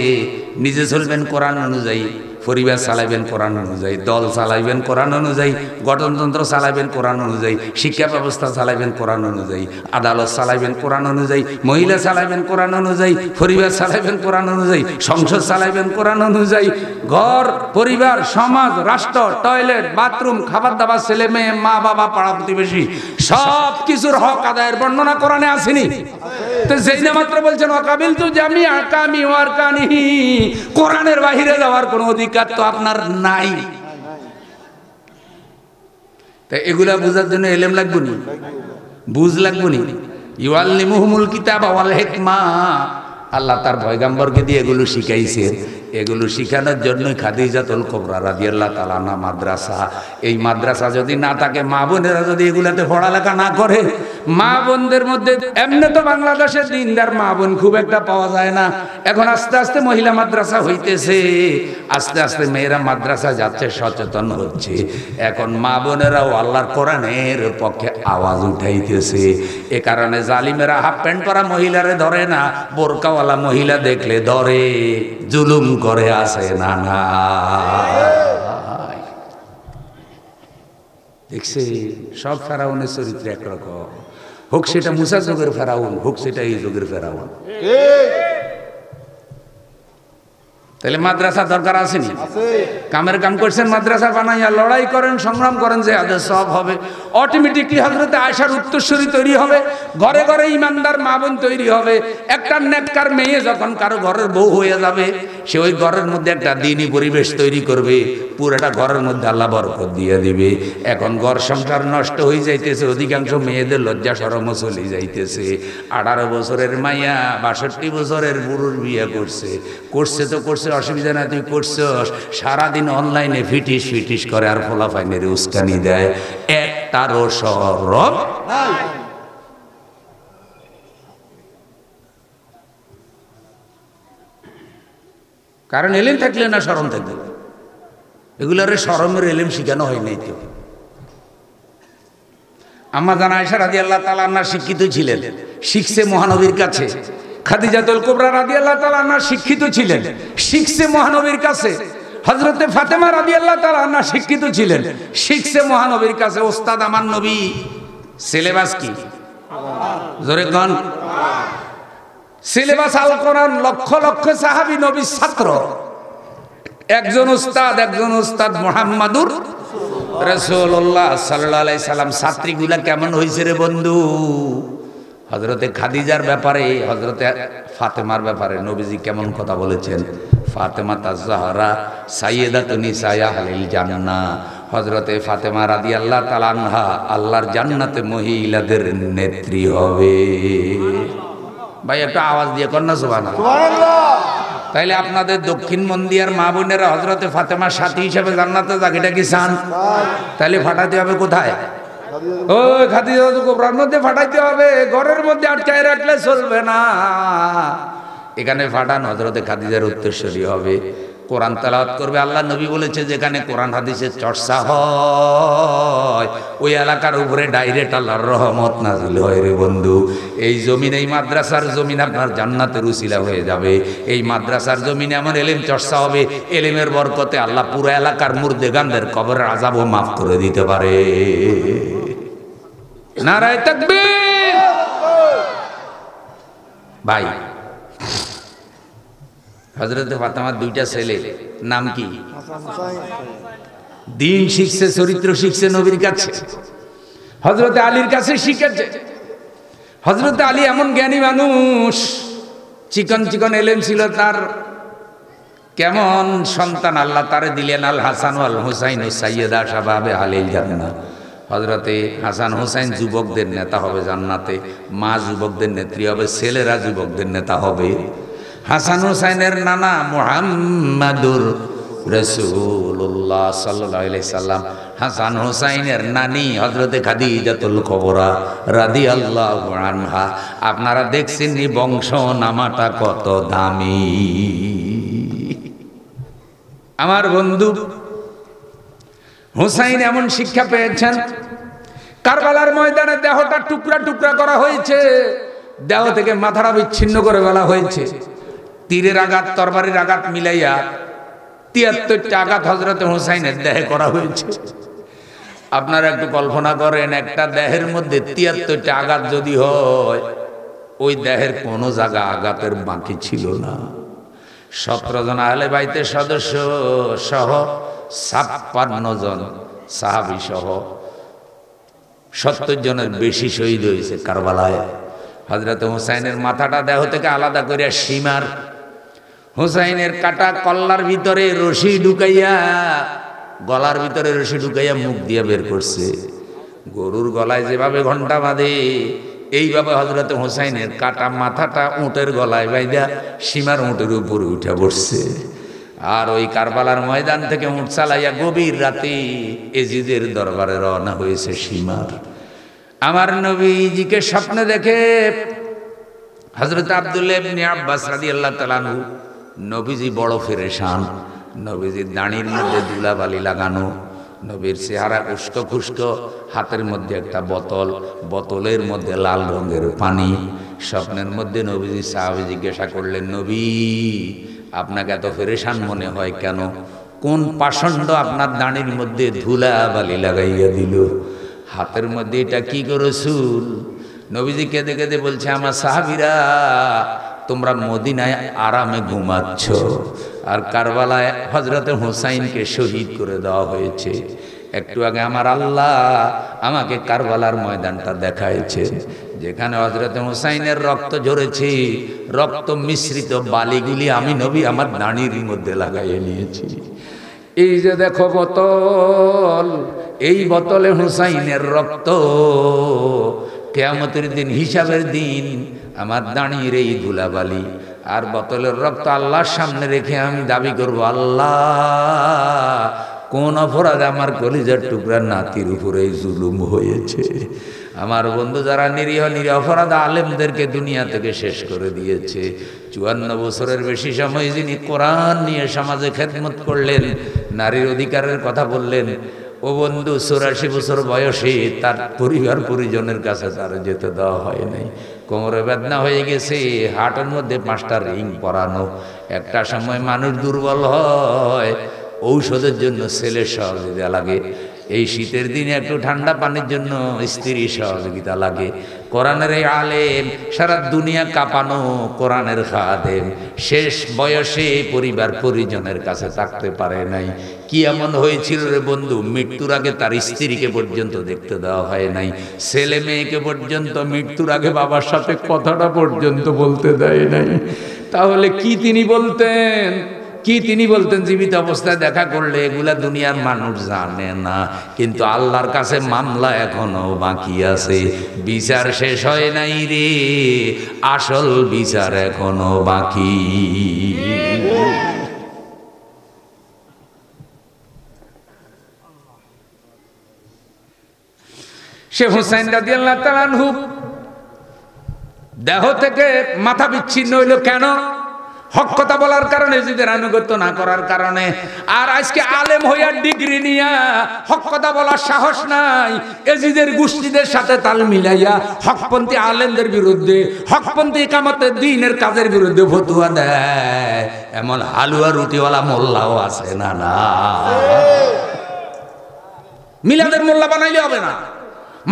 Speaker 2: নিজে চলবেন কোরআন অনুযায়ী, পরিবার চালাইবেন কোরআন অনুযায়ী, দল চালাইবেন কোরআন অনুযায়ী, গঠনতন্ত্র চালাইবেন কোরআন অনুযায়ী, শিক্ষা ব্যবস্থা চালাইবেন কোরআন অনুযায়ী, আদালত চালাইবেন কোরআন অনুযায়ী, মহিলা চালাইবেন কোরআন অনুযায়ী, পরিবার চালাইবেন কোরআন অনুযায়ী, সংসদ চালাইবেন কোরআন অনুযায়ী, ঘর পরিবার সমাজ রাষ্ট্র টয়লেট বাথরুম খাবার দাবার ছেলে মেয়ে মা বাবা পাড়া প্রতিবেশী সব কিছুর হক আদায়ের বর্ণনা কোরআনে আসেনি? তো যেটা মাত্র বলছেন অকাবিল তু জামিয়া আহকামি ওয়ার কানি, কোরআনের বাহিরে যাওয়ার কোনো অধিকার তো আপনার নাই। তাই এগুলা বুঝার জন্য এলেম লাগবে নি, বুঝ লাগবে নি। ইউআল্লিমুহুমুল কিতাবা ওয়াল হিকমা, আল্লাহ তার পয়গম্বরকে দিয়ে এগুলো শিখাইছে। এগুলো শিখানোর জন্যই খাদিজাতুল কুবরা রাদিয়াল্লাহু তাআলা আনহা মাদ্রাসা। এই মাদ্রাসা যদি না থাকে, মা বোনেরা যদি এগুলাতে পড়ালেখা না করে, মা বোনদের মধ্যে এমনি তো বাংলাদেশে দিনদার মা বোন খুব একটা পাওয়া যায় না। এখন আস্তে আস্তে মহিলা মাদ্রাসা হইতেছে, আস্তে আস্তে মেয়েরা মাদ্রাসা যাচ্ছে, সচেতন হচ্ছে। এখন মা বোনেরাও আল্লাহর কোরআনের পক্ষে আওয়াজ উঠাইতেছে। এ কারণে জালিমেরা হাফ প্যান্ট পরা মহিলারে ধরে না, বোরকাওয়ালা মহিলা দেখলে ধরে, জুলুম করে আসে না না। দেখছে সব ফেরাউনের চরিত্র একরকম, হোক সেটা মুসা যুগের ফেরাউন, হোক সেটা এই যুগের ফেরাউন। তাহলে মাদ্রাসা দরকার আসেনি? কামের কাম করছেন, মাদ্রাসা বানাইয়া লড়াই করেন, সংগ্রাম করেন, যে আদেশ সব হবে। অটোমেটিকলি হযরতে আয়েশার উত্তরসূরি তৈরি হবে, ঘরে ঘরে ইমানদার মা বোন তৈরি হবে। একটা নেককার মেয়ে যখন কারো ঘরের বউ হয়ে যাবে, সে ওই ঘরের মধ্যে একটা দ্বীনি পরিবেশ তৈরি করবে, পুরোটা ঘরের মধ্যে আল্লাহ বরকত দিয়ে দিবে। এখন ঘর সংসার নষ্ট হয়ে যাইতেছে, অধিকাংশ মেয়েদের লজ্জা শরমও চলে যাইতেছে। 18 বছরের মাইয়া 62 বছরের পুরুষ বিয়ে করছে, করছে তো করছে, অসুবিধা না, তুই করছস। সারাদিন অনলাইনে ফিটিস ফিটিস করে আর ফলাফাইনের উস্কানি দেয়, একটারও শরম নাই। কারণ এলেম থাকলে না শরম থাকবে, এগুলার শরমের এলেম শিখানো হয় নাই। তো আম্মা জান আয়েশা রাদিয়াল্লাহু তাআলা আনহা শিক্ষিত ছিলেন, শিখছে মহানবীর কাছে। খাদিজাতুল কুবরা রাদিয়াল্লাহু তাআলা আনহা শিক্ষিত ছিলেন, শিখছে মহানবীর কাছে। হযরতে ফাতেমা রাদিয়াল্লাহু তাআলা আনহা শিক্ষিত ছিলেন, শিখছে মহানবীর কাছে। ওস্তাদ আমার নবী, সিলেবাস কি? জোরে কোন? সিলেবাস আল কোরআন। লক্ষ লক্ষ সাহাবী নবীর ছাত্র, একজন উস্তাদ মুহাম্মাদুর রাসূলুল্লাহ সাল্লাল্লাহু আলাইহি সাল্লাম। ছাত্রীগুলা কেমন হইছে রে বন্ধু? হযরতে খাদিজার ব্যাপারে, হযরতে ফাতেমার ব্যাপারে নবীজি কেমন কথা বলেছেন? ফাতেমা তাজ-জাহরা সাইয়্যিদাতুন নিসাই আহলিল জান্নাহ। হযরতে ফাতেমা রাদিয়াল্লাহু তাআলা আনহা আল্লাহর জান্নাতে মহিলাদের নেত্রী হবে। ভাই একটু আওয়াজ দিয়ে কর না সুবহানাল্লাহ। তাইলে আপনাদের দক্ষিণ মন্দিয়ার মা বোনেরা হযরতে ফাতেমার সাথী হিসেবে জান্নাতে যাক, এটা কি চান? তাইলে ফাটাতে হবে কোথায়? ওই খাদিজাতুল কুবরার মধ্যে ফাটাইতে হবে, ঘরের মধ্যে আটকায় রাখলে চলবে না। এখানে ফাটান হযরতে খাদিজার উত্তরসূরি হবে, কোরআন তেলাওয়াত করবে। আল্লাহ নবী বলেছে যেখানে কোরআন হাদিসের চর্চা হয় ওই এলাকার উপরে ডাইরেক্ট আল্লাহর রহমত নাজিল হয় রে বন্ধু। এই জমিন, এই মাদ্রাসার জমিন আপনার জান্নাতের উসিলা হয়ে যাবে। এই মাদ্রাসার জমিনে এমন এলেম চর্চা হবে, এলেমের বরকতে আল্লাহ পুরো এলাকার মুর্দেগানদের কবরের আযাবও মাফ করে দিতে পারে। নারায়ে তাকবীর। ভাই হযরতে ফাতেমার 2টা ছেলে, নাম কি? দিন শিখছে, চরিত্র শিখছে নবীর কাছে, হযরতে আলীর কাছে শিখেছে। হযরতে আলী এমন জ্ঞানী মানুষ, চিকন চিকন এলেম ছিল তার, কেমন সন্তান আল্লাহ তারে দিলেন, আল হাসান আল হুসাইন সাইয়্যিদা শাবাবে আহলিল জান্নাহ। হযরতে হাসান হুসাইন যুবকদের নেতা হবে জান্নাতে, মা যুবকদের নেত্রী হবে, ছেলেরা যুবকদের নেতা হবে। হাসান হুসাইনের নানা মুহাম্মাদুর রাসূলুল্লাহ সাল্লাল্লাহু আলাইহি সাল্লাম, হাসান হুসাইনের নানি হযরতে খাদিজাতুল কুবরা রাদিয়াল্লাহু আনহা। আপনারা দেখছেন নি বংশ নামাটা কত দামি। আমার বন্ধু হুসাইন এমন শিক্ষা পেয়েছেন, কারবালার ময়দানে দেহটা টুকরা টুকরা করা হয়েছে, দেহ থেকে মাথাটা বিচ্ছিন্ন করে ফেলা হয়েছে, তীরের আঘাত তরবারির আঘাত মিলাইয়া ৭৩টা আঘাত হযরতে হুসাইনের দেহে করা হয়েছে। আপনারা একটু কল্পনা করেন, একটা দেহের মধ্যে ৭৩টা আঘাত যদি হয়, ওই দেহের কোনো জায়গা আঘাতের বাকি ছিল না। ১৭ জন আহলে বাইতের সদস্য সহ ৫৬ জন সাহাবী সহ ৭০ জনের বেশি শহীদ হয়েছে কারবালায়। হযরত হুসাইনের মাথাটা দেহ থেকে আলাদা করিয়া সীমার, হুসাইনের কাটা কল্লার ভিতরে রশি ঢুকাইয়া, গলার ভিতরে রশি ঢুকাইয়া মুখ দিয়ে বের করছে। গরুর গলায় যেভাবে ঘন্টা বাঁধে, এইভাবে হযরত হুসাইনের কাটা মাথাটা উটের গলায় বাইধা সীমার উটের উপরে উঠে বসছে। আর ওই কারবালার ময়দান থেকে উট চালাইয়া গভীর রাতে এজিদের দরবারে রওনা হয়েছে সীমার। আমার নবীজিকে স্বপ্নে দেখে হযরত আব্দুল্লাহ ইবনে আব্বাস রাদিয়াল্লাহু তাআলা আনহু, নবীজি বড় পেরেশান, নবীজির দাড়ির মধ্যে ধুলাবালি লাগানো, নবীর চেহারা উস্কো খুস্কো, হাতের মধ্যে একটা বোতল, বোতলের মধ্যে লাল রঙের পানি। স্বপ্নের মধ্যে নবীজি সাহাবী জিজ্ঞাসা করলেন, নবী আপনাকে এত পেরেশান মনে হয় কেন? কোন পাষণ্ড আপনার দাড়ির মধ্যে ধুলাবালি লাগাইয়া দিল? হাতের মধ্যে এটা কি গো রাসূল? নবীজি কেঁদে কেঁদে বলছে, আমার সাহাবীরা, তোমরা মদিনায় আরামে ঘুমাচ্ছ, আর কারবালায় হযরতে হুসাইনকে শহীদ করে দেওয়া হয়েছে। একটু আগে আমার আল্লাহ আমাকে কারবালার ময়দানটা দেখাইছে, যেখানে হযরতে হুসাইনের রক্ত ঝরেছে, রক্ত মিশ্রিত বালিগুলি আমি নবী আমার দাড়ির মধ্যে লাগাইয়ে নিয়েছি। এই যে দেখো বোতল, এই বোতলে হুসাইনের রক্ত। কিয়ামতের দিন, হিসাবের দিন, আমার দাঁড়িয়ে এই ধুলাবালি আর বোতলের রক্ত আল্লাহর সামনে রেখে আমি দাবি করব, আল্লাহ কোন অপরাধ আমার কলিজার টুকরার নাতির উপরে জুলুম হয়েছে। আমার বন্ধু যারা নিরীহ নিরপরাধ আলেমদেরকে দুনিয়া থেকে শেষ করে দিয়েছে, ৫৪ বছরের বেশি সময় যিনি কোরআন নিয়ে সমাজে খেদমত করলেন, নারীর অধিকারের কথা বললেন, ও বন্ধু ৮৪ বছর বয়সে তার পরিবার পরিজনের কাছে তার যেতে দেওয়া হয় নাই। কোমরে বেদনা হয়ে গেছে, হাটের মধ্যে 5টা রিং পরানো। একটা সময় মানুষ দুর্বল হয়, ঔষধের জন্য ছেলের সহযোগিতা লাগে। এই শীতের দিনে একটু ঠান্ডা পানির জন্য স্ত্রীর সহযোগিতা লাগে। কোরআনের এই আলেম, সারা দুনিয়া কাঁপানো কোরআনের খাদেম, শেষ বয়সে পরিবার পরিজনের কাছে থাকতে পারে নাই। কি এমন হয়েছিল রে বন্ধু? মৃত্যুর আগে তার স্ত্রীকে পর্যন্ত দেখতে দেওয়া হয় নাই, ছেলে মেয়েকে পর্যন্ত মৃত্যুর আগে বাবার সাথে কথাটা পর্যন্ত বলতে দেয় নাই। তাহলে কি তিনি বলতেন? কি তিনি বলতেন? জীবিত অবস্থায় দেখা করলে এগুলা দুনিয়ার মানুষ জানে না, কিন্তু আল্লাহর কাছে মামলা এখনো বাকি আছে। বিচার শেষ হয় নাই রে, আসল বিচার এখনো বাকি। সে হুসাইন রাদিয়াল্লাহু তাআলা আনহু দেহ থেকে মাথা বিচ্ছিন্ন হইল কেন? হক কথা বলার কারণে, এজিদের আনুগত্য না করার কারণে। আর আজকে আলেম হইয়া ডিগ্রি নিয়া হক কথা বলার সাহস নাই, এজিদের গোষ্ঠীদের সাথে তাল মিলাইয়া হকপন্থী আলেমদের বিরুদ্ধে, হকপন্থী ইকামতের দ্বীনের কাজের বিরুদ্ধে ফতোয়া দেয়। এমন হালুয়া রুটিওয়ালা মোল্লাও আছে না? না, মিলাদের মোল্লা বানাইলে হবে না,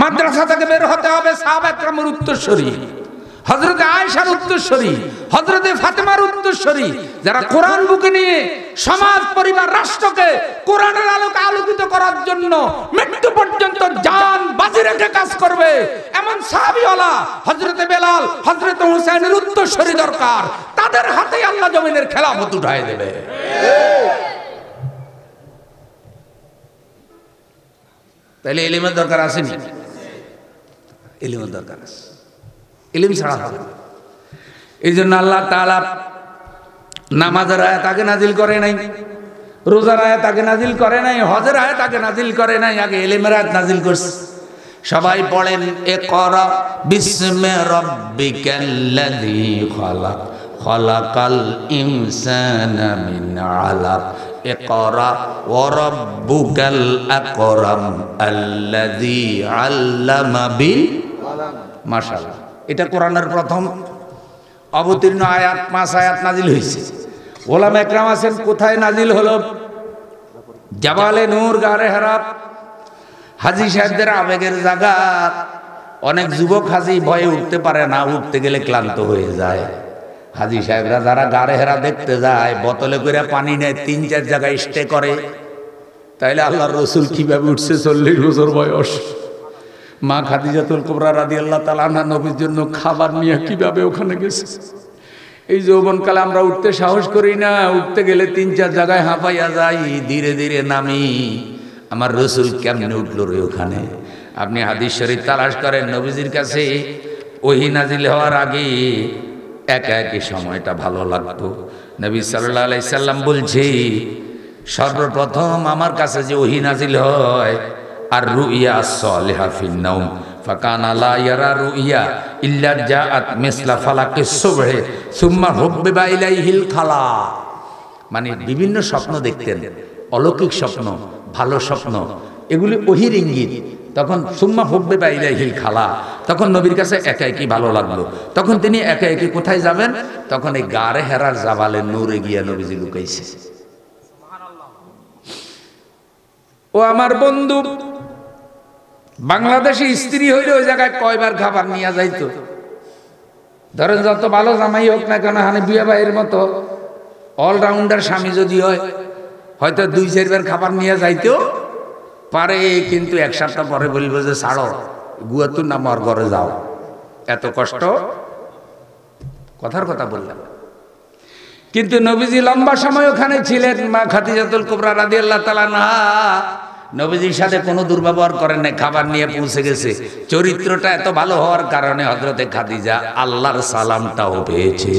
Speaker 2: মাদ্রাসা থেকে বের হতে হবে সাহাবা একরামের উত্তরসূরি, হযরতে আয়েশার উত্তরসূরি, হযরতে ফাতেমার উত্তরসূরি, যারা কোরআন বুকে নিয়ে সমাজ, পরিবার, রাষ্ট্রকে কোরআনের আলোকে আলোকিত করার জন্য মৃত্যু পর্যন্ত জান বাজি রেখে কাজ করবে। এমন সাহাবীওয়ালা হযরতে বেলাল, হযরতে হুসাইনের উত্তরসূরি দরকার। তাদের হাতেই আল্লাহ জমিনের খেলাফত উঠায় দেবে। তাইলে ইলমের দরকার আছে নি? ইলমের দরকার আছে, ইলম ছাড়া হবে না। এই জন্য আল্লাহ তাআলা নামাজের আয়াত আগে নাজিল করে নাই, রোজার আয়াত আগে নাজিল করে নাই, হজের আয়াত আগে নাজিল করে নাই, আগে ইলমের আয়াত নাজিল করছে। সবাই পড়েন ইকরা বিসমি রাব্বিকাল্লাযী খালাক খালাকাল ইনসানা মিন আলাক ইকরা ওয়া রাব্বুকাল আকরাম আল্লাযী আল্লামা বিল কলম। মাশাআল্লাহ, এটা কোরআনের প্রথম অবতীর্ণ আয়াত, 5 আয়াত নাজিল হয়েছে। ওলামা একরাম আছেন কোথায় নাজিল হলো? জাবালে নূর, গারে হেরা, হাজী সাহেবদের আবেগের জায়গা। অনেক যুবক হাজী ভয়ে উঠতে পারে না, উঠতে গেলে ক্লান্ত হয়ে যায়। হাজী সাহেবরা যারা গারে হেরা দেখতে যায়, বোতলে করে পানি নেয়, 3-4 জায়গায় স্টে করে। তাইলে আল্লাহর রসুল কিভাবে উঠছে? 40 বছর বয়স। মা খাদিজাতুল কুবরা রাদিয়াল্লাহু তাআলা আনহা নবীর জন্য খাবার নিয়ে কিভাবে ওখানে গেছে। এই যৌবনকালে আমরা উঠতে সাহস করি না, উঠতে গেলে 3-4 জায়গায় হাঁপাইয়া যাই, ধীরে ধীরে নামি। আমার রসুল কেমনে উঠল রে ওখানে? আপনি হাদিস শরীফ তালাশ করেন, নবীজির কাছে ওহী নাজিল হওয়ার আগে একা একই সময়টা ভালো লাগতো। নবী সাল্লাল্লাহু আলাইহি সাল্লাম বলছে, সর্বপ্রথম আমার কাছে যে ওহী নাজিল হয়, আর রুইয়া সালিহা ফিন নাওম ফাকানা লা ইয়ারা রুইয়া ইল্লা জাআত মিসলা ফালাকিস সুবহি সুম্মা হুব্বিবা ইলাইহিল খালা। মানে বিভিন্ন স্বপ্ন দেখতেন, অলৌকিক স্বপ্ন, ভালো স্বপ্ন, এগুলি ওহীর ইঙ্গিত। তখন সুম্মা হুব্বিবা ইলাইহিল খালা, তখন নবীর কাছে একা একই ভালো লাগলো। তখন তিনি একা একই কোথায় যাবেন? তখন এই গারে হেরার জাবালে নূরে গিয়া নবীজি লুকাইছে। ও আমার বন্ধু, বাংলাদেশে স্ত্রী হইলে ওই জায়গায় কয়বার খাবার নিয়ে যাইতো? ধরেন যত ভালো জামাই হোক না কেন, হানিফিয়া ভাইয়ের মতো অলরাউন্ডার স্বামী যদি হয়, হয়তো 2-4 বার খাবার নিয়ে যাইতেও পারে, কিন্তু 1 সপ্তাহ পরে বলবো যে ছাড়ো, গুয়াতুর নাম আর ঘরে যাও। এত কষ্ট, কথার কথা বললাম। কিন্তু নবীজি লম্বা সময় ওখানে ছিলেন। মা খাদিজাতুল কুবরা রাদিয়াল্লাহু তাআলা আনহা নবীজির সাথে কোনো দুর্ব্যবহার করেন নাই, খাবার নিয়ে পৌঁছে গেছে। চরিত্রটা এত ভালো হওয়ার কারণে হযরতে খাদিজা আল্লাহর সালামটাও পেয়েছে।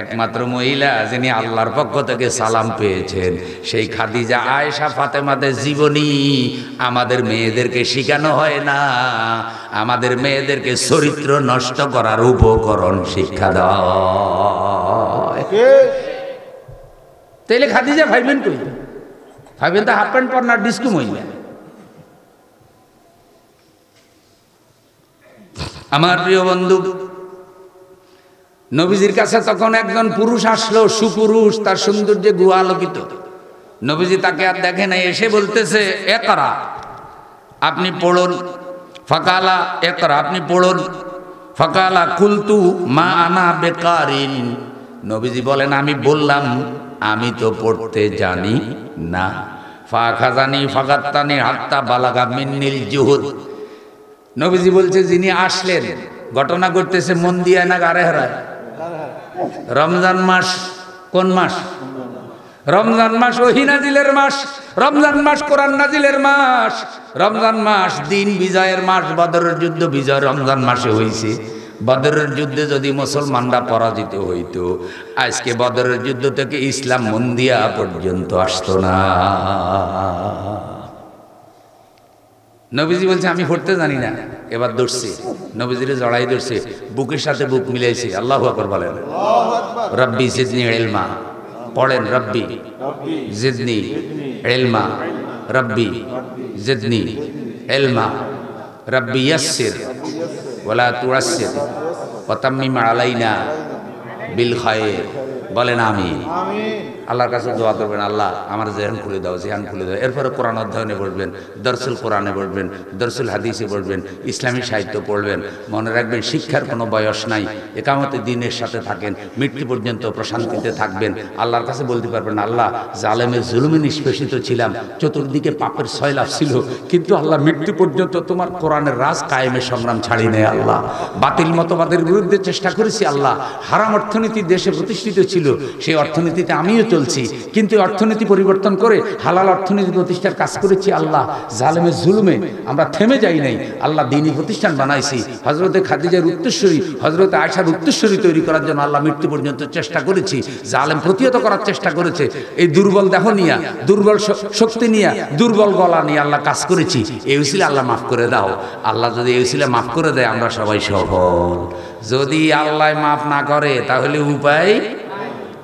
Speaker 2: একমাত্র মহিলা যিনি আল্লাহর পক্ষ থেকে সালাম পেয়েছেন সেই খাদিজা আয়েশা ফাতেমাদের জীবনী আমাদের মেয়েদেরকে শেখানো হয় না, আমাদের মেয়েদেরকে চরিত্র নষ্ট করার উপকরণ শিক্ষা দেওয়া হয়। তাইলে খাদিজা ভাইবেন কই? ভাইবেন তো হাফ প্যান্ট পর না ডিস্কো মহিলা। আমার প্রিয় বন্ধু, নবীজির কাছে তখন একজন পুরুষ আসলো, সুপুরুষ, তার সৌন্দর্যে গুহা আলোকিত। নবীজি তাকে আর দেখে নাই, এসে বলতেছে ইকরা, আপনি পড়ুন। ফাকালা ইকরা, আপনি পড়ুন। ফাকালা কুলতু মা আনা বেকারিন, নবীজি বলেন আমি বললাম আমি তো পড়তে জানি না। ফাখাজানি ফাগাত্তানি হাত্তা বালাগা মিন্নিল জুহুদ, নবীজি বলছে যিনি আসলেন, ঘটনা ঘটতেছে মন দিয়ে না গারে হারায়। রমজান মাস, কোন মাস? রমজান মাস ওহী নাজিলের মাস, রমজান মাস কোরআন নাজিলের মাস, রমজান মাস দিন বিজয়ের মাস। বদরের যুদ্ধ বিজয় রমজান মাসে হয়েছে। বদরের যুদ্ধে যদি মুসলমানরা পরাজিত হইতো, আজকে বদরের যুদ্ধ থেকে ইসলাম মন্দিয়া পর্যন্ত আসতো না। নবীজি বলছে আমি পড়তে জানি না। এবার ধরছে, নবীজিরে জড়াই ধরছে, বুকের সাথে বুক মিলাইছে। আল্লাহু আকবার বলেন। রব্বি জিদনি ইলমা, পড়েন রব্বি জিদনি ইলমা, রব্বি জিদনি ইলমা, রব্বি ইয়াসসির ওয়ালা তুআসসির ওয়া তাম্মিম আলাইনা বিল খায়র। বলেন আমিন। আল্লাহর কাছে দোয়া করবেন, আল্লাহ আমার জেহান খুলে দাও, জেহান খুলে দাও। এরপরে কোরআন অধ্যয়নে বসবেন, দরসুল কোরআনে বসবেন, দরসুল হাদিসে বসবেন, ইসলামী সাহিত্য পড়বেন। মনে রাখবেন শিক্ষার কোনো বয়স নাই। একামতে দিনের সাথে থাকেন, মৃত্যু পর্যন্ত প্রশান্তিতে থাকবেন। আল্লাহর কাছে বলতে পারবেন আল্লাহ জালেমের জুলুমে নিষ্পেষিত ছিলাম, চতুর্দিকে পাপের সয়লাভ ছিল, কিন্তু আল্লাহ মৃত্যু পর্যন্ত তোমার কোরআনের রাজ কায়েমের সংগ্রাম ছাড়ি নেই। আল্লাহ বাতিল মতবাদের বিরুদ্ধে চেষ্টা করেছি। আল্লাহ হারাম অর্থনীতি দেশে প্রতিষ্ঠিত ছিল, সেই অর্থনীতিতে আমিও চলছি, কিন্তু অর্থনীতি পরিবর্তন করে হালাল অর্থনীতি প্রতিষ্ঠার কাজ করেছি। আল্লাহ জালেমের জুলুমে আমরা থেমে যাই নাই, আল্লাহ দ্বীনি প্রতিষ্ঠান বানাইছি। হযরতে খাদিজার উত্তরসূরি, হযরতে আয়েশার উত্তরসূরি তৈরি করার জন্য আল্লাহ মৃত্যু পর্যন্ত চেষ্টা করেছি। জালেম প্রতিহত করার চেষ্টা করেছে। এই দুর্বল দেহ নিয়ে, দুর্বল শক্তি নিয়ে, দুর্বল গলা নিয়ে আল্লাহ কাজ করেছি। এই উসিলা আল্লাহ মাফ করে দাও। আল্লাহ যদি এই উসিলা মাফ করে দেয় আমরা সবাই সফল। যদি আল্লাহ মাফ না করে তাহলে উপায়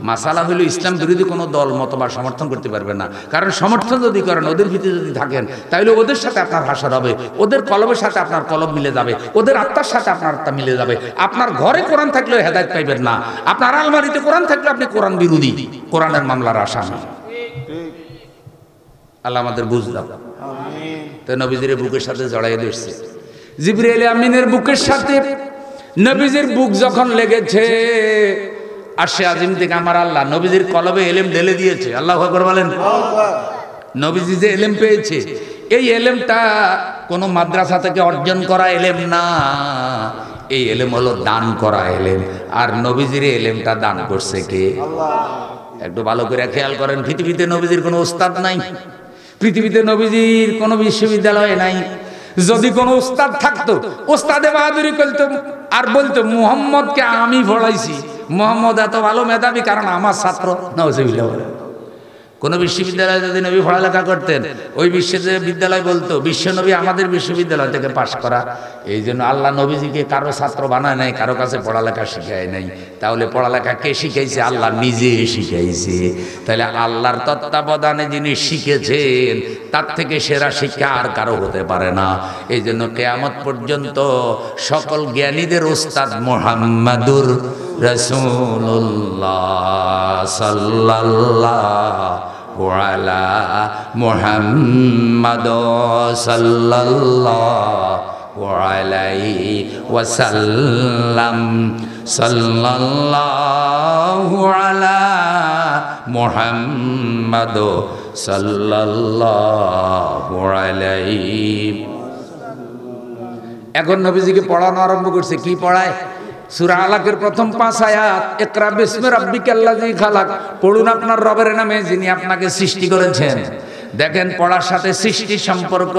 Speaker 2: মাসালা হলো ইসলাম বিরোধী কোনো দল মত বা সমর্থন করতে পারবে না। কারণ সমর্থন যদি করেন, ওদের ভিতরে যদি থাকেন, তাহলে ওদের সাথে আপনার ভাষা হবে, ওদের কলমের সাথে আপনার কলম মিলে যাবে, ওদের আত্মার সাথে আপনার আত্মা মিলে যাবে। আপনার ঘরে কোরআন থাকলেও হেদায়েত পাইবেন না, আপনার আলমারিতে কোরআন থাকলে আপনি কোরআন বিরোধী, কোরআনের মামলার আসামি। আল্লাহ আমাদের বুঝ দাও। তো নবীজির বুকের সাথে জড়াই ধরছে, জিবরাইল আমিনের বুকের সাথে নবীজির বুক যখন লেগেছে, আরশে আজিম থেকে আমার আল্লাহ নবীজির কলবে এলেম ঢেলে দিয়েছে। আল্লাহু আকবার বলেন। নবীজি যে এলেম পেয়েছে, এই এলেমটা কোনো মাদ্রাসা থেকে অর্জন করা এলেম না, এই এলেম হলো দান করা এলেম। আর নবীজির এলেমটা দান করছে কে? একটু ভালো করে খেয়াল করেন, পৃথিবীতে নবীজির কোনো ওস্তাদ নাই, পৃথিবীতে নবীজির কোনো বিশ্ববিদ্যালয় নাই। যদি কোনো ওস্তাদ থাকতো, ওস্তাদে বাহাদুরি করতো আর বলতো মুহাম্মদকে আমি পড়াইছি, মুহাম্মদ এত ভালো মেধাবী কারণ আমার ছাত্র। নাউজুবিল্লাহ। কোন বিশ্ববিদ্যালয়ে যদি নবী পড়ালেখা করতেন, ওই বিশ্ববিদ্যালয় বলতো বিশ্ব নবী আমাদের বিশ্ববিদ্যালয় থেকে পাশ করা। এই জন্য আল্লাহ নবীজিকে কারো ছাত্র বানায় নাই, কারো কাছে পড়ালেখা শিখায় নাই। তাহলে পড়ালেখা কে শিখাইছে? আল্লাহ নিজে শিখাইছে। তাহলে আল্লাহর তত্ত্বাবধানে যিনি শিখেছেন, তার থেকে সেরা শিক্ষা আর কারো হতে পারে না। এই জন্য কিয়ামত পর্যন্ত সকল জ্ঞানীদের ওস্তাদ মুহাম্মাদুর রাসূলুল্লাহ সাল্লাল্লাহু আলা মুহাম্মাদ সাল্লাল্লাহু আলাইহি ওয়াসাল্লাম, সাল্লাল্লাহু আলা মুহাম্মাদ সাল্লাল্লাহু আলাইহি। এখন নবীজিকে পড়ানো আরম্ভ করছে। কি পড়ায়? সূরা আলাকের প্রথম 5 আয়াত, ইকরা বিসমি রাব্বিকাল্লাযী খালাক, পড়ুন আপনার রবের নামে যিনি আপনাকে সৃষ্টি করেছেন। দেখেন, পড়ার সাথে সৃষ্টির সম্পর্ক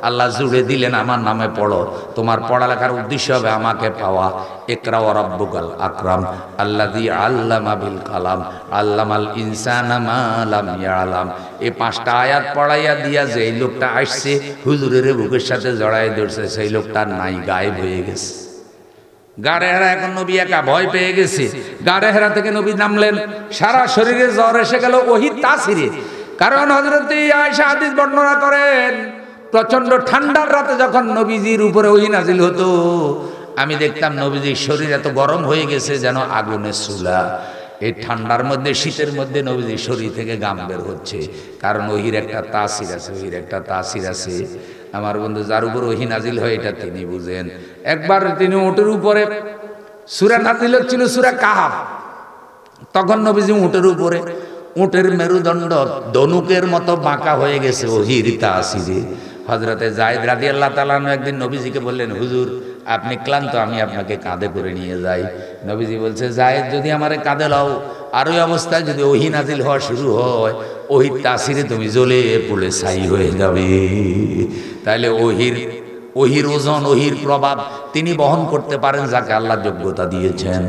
Speaker 2: আল্লাহ জুড়ে দিলেন। আমার নামে পড়ো, তোমার পড়ালেখার উদ্দেশ্য হবে আমাকে পাওয়া। ইকরা ওয়া রাব্বুকাল আকরাম আল্লাযী আল্লামা বিল কালাম আল্লামাল ইনসানা মা লাম ইয়ালাম। এই 5টা আয়াত পড়াইয়া দিয়া যে এই লোকটা আসছে, হুজুরের বুকের সাথে জড়াই ধরছে, সেই লোকটা নাই, গায়েব হয়ে গেছে। গাড়ে হেরা এখন নবী একা, ভয় পেয়ে গেছে। গাড়ে হেরা থেকে নবী নামলেন, সারা শরীরে জ্বর এসে গেল ওহীর তাসিরে। কারণ হযরত আয়েশা হাদিস বর্ণনা করেন, প্রচন্ড ঠান্ডার রাতে যখন নবীজির উপরে ওহী নাজিল হতো, আমি দেখতাম নবীজির শরীর এত গরম হয়ে গেছে যেন আগুনের চুলা। এই ঠান্ডার মধ্যে, শীতের মধ্যে নবীজির শরীর থেকে ঘাম বের হচ্ছে, কারণ ওহীর একটা তাসির আছে, ওহীর একটা তাসির আছে। আমার বন্ধু, যার উপর ওহী নাজিল হয় এটা তিনি বুঝেন। একবার তিনি উটের উপরে, সূরা নাজিল হচ্ছিল সূরা কাহাফ, তখন নবীজি উটের উপরে, উটের মেরুদণ্ড ধনুকের মতো বাঁকা হয়ে গেছে ওহীর তাসিরে। হযরতে যায়েদ রাদিয়াল্লাহু তাআলা একদিন নবীজিকে বললেন, হুজুর আপনি ক্লান্ত, আমি আপনাকে কাঁধে করে নিয়ে যাই। নবীজি বলছে, যায়েদ যদি আমারে কাঁধে লাও, আর ওই অবস্থায় যদি ওহী নাজিল হওয়া শুরু হয়, ওহীর তাসিরে তুমি জ্বলে পুড়ে ছাই হয়ে যাবে। তাহলে ওহীর ওজন, ওহীর প্রভাব তিনি বহন করতে পারেন, যাকে আল্লাহ যোগ্যতা দিয়েছেন।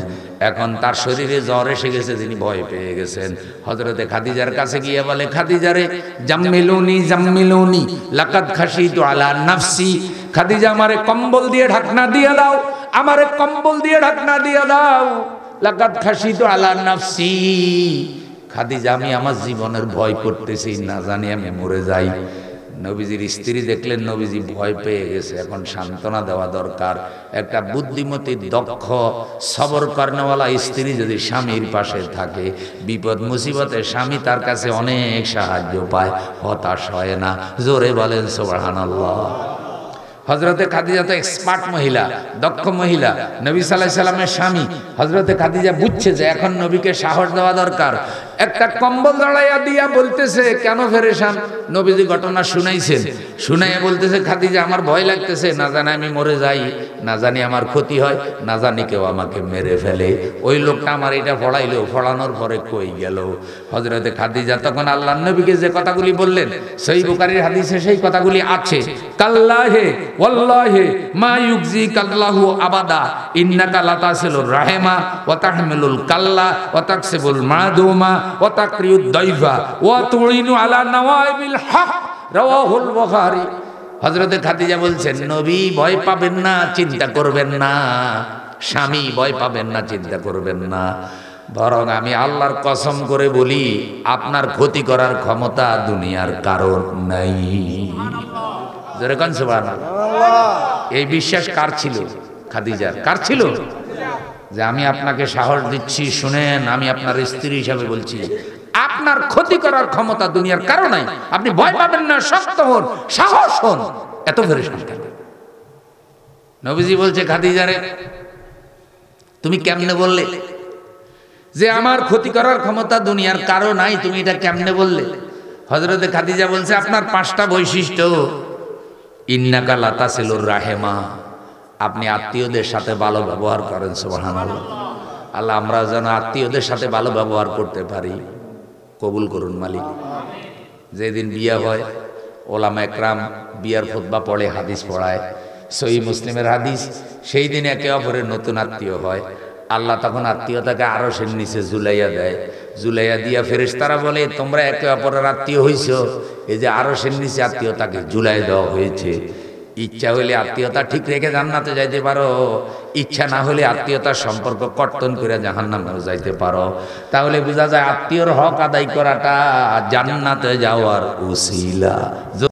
Speaker 2: এখন তার শরীরে জ্বর এসে গেছে, তিনি ভয় পেয়ে গেছেন। হযরতে খাদিজার কাছে গিয়ে বলে, খাদিজারে জাম্মিলুনি জাম্মিলুনি লাকাদ খাশিতু আলা নাফসি। খাদিজা আমারে কম্বল দিয়ে ঢাকনা দিয়ে দাও, আমারে কম্বল দিয়ে ঢাকনা দিয়ে দাও। লাকাদ খাশিতু আলা নাফসি। খাদিজা, আমি আমার জীবনের ভয় করতেছি, না জানি আমি মরে যাই। নবীজির স্ত্রী দেখলেন নবীজি ভয় পেয়ে গেছে, এখন সান্ত্বনা দেওয়া দরকার। একটা বুদ্ধিমতী, দক্ষ, সবর কর্নেওয়ালা স্ত্রী যদি স্বামীর পাশে থাকে, বিপদ মুসিবতে স্বামী তার কাছে অনেক সাহায্য পায়, হতাশ হয় না। জোরে বলেন সুবহানাল্লাহ। হযরতে খাদিজা তো এক্সপার্ট মহিলা, দক্ষ মহিলা, নবী সাল্লাল্লাহু আলাইহি সাল্লামের স্বামী। হযরতে খাদিজা বুঝছে যে এখন নবীকে সাহস দেওয়া দরকার। একটা কম্বল জড়াইয়া দিয়া বলতেছে, কেন পেরেশান? নবীজি ঘটনা শুনাইছেন। শুনাইয়া বলতেছে খাদিজা আমার ভয় লাগতেছে, না জানি আমি মরে যাই, না জানি আমার ক্ষতি হয়, না জানি কেউ আমাকে মেরে ফেলে। ওই লোকটা আমার এটা পড়াইলো, পড়ানোর পরে কই গেল। হযরতে খাদিজা তখন আল্লাহর নবীকে যে কথাগুলি বললেন, সহিহ বুখারীর হাদিসে সেই কথাগুলি আছে। কাল্লাহে ওয়াল্লাহি মা ইউকজিকাল্লাহু আবাদা ইন্নাকা লাতাসিলুর রাহিমা ওয়া তাহমিলুল কাল্লা ওয়া তাকসিবুল মাদুমা ওয়া তাকরিউদ দাইফা ওয়া তুইনু আলা নওয়াইবিল হক, রাওয়াহুল বুখারী। হযরতে খাদিজা বলছেন, নবী ভয় পাবেন না, চিন্তা করবেন না, স্বামী ভয় পাবেন না, চিন্তা করবেন না, বরং আমি আল্লাহর কসম করে বলি আপনার ক্ষতি করার ক্ষমতা দুনিয়ার কারোর নাই। জোরে কোন সুবহানাল্লাহ। এই বিশ্বাস কার ছিল? খাদিজার। কার ছিল? যে আমি আপনাকে সাহস দিচ্ছি, শুনেন, আমি আপনার স্ত্রী হিসাবে বলছি, আপনার ক্ষতি করার ক্ষমতা দুনিয়ার কারো নাই, আপনি ভয় পাবেন না, শক্ত হন, সাহস হন। এত পেরেশান কেন? নবীজি বলছে, খাদিজারে তুমি কেমনে বললে যে আমার ক্ষতি করার ক্ষমতা দুনিয়ার কারো নাই? তুমি এটা কেমনে বললে? হযরতে খাদিজা বলছে, আপনার 5টা বৈশিষ্ট্য। ইন্নাকা লাতাসিলুর রাহিমা, আপনি আত্মীয়দের সাথে ভালো ব্যবহার করেন। সুবহানাল্লাহ। আল্লাহ আমরা যেন আত্মীয়দের সাথে ভালো ব্যবহার করতে পারি, কবুল করুন মালিক। যেদিন বিয়ে হয় ওলামা একরাম বিয়ার খুতবা পড়ে, হাদিস পড়ায়, সহিহ মুসলিমের হাদিস, সেই দিন একে অপরের নতুন আত্মীয় হয়। আল্লাহ তখন আত্মীয়তাকে আরশের নিচে ঝুলাইয়া দেয়। ঝুলাইয়া দিয়া ফেরেশতারা বলে, তোমরা একে অপরের আত্মীয় হইছো, এই যে আরশের নিচে আত্মীয়তাকে ঝুলাই দেওয়া হয়েছে। ইচ্ছা হলে আত্মীয়তা ঠিক রেখে জান্নাতে যাইতে পারো, ইচ্ছা না হলে আত্মীয়তার সম্পর্ক কর্তন করে জাহান্নামেও যাইতে পারো। তাহলে বোঝা যায় আত্মীয়র হক আদায় করাটা জান্নাতে যাওয়ার উসিলা।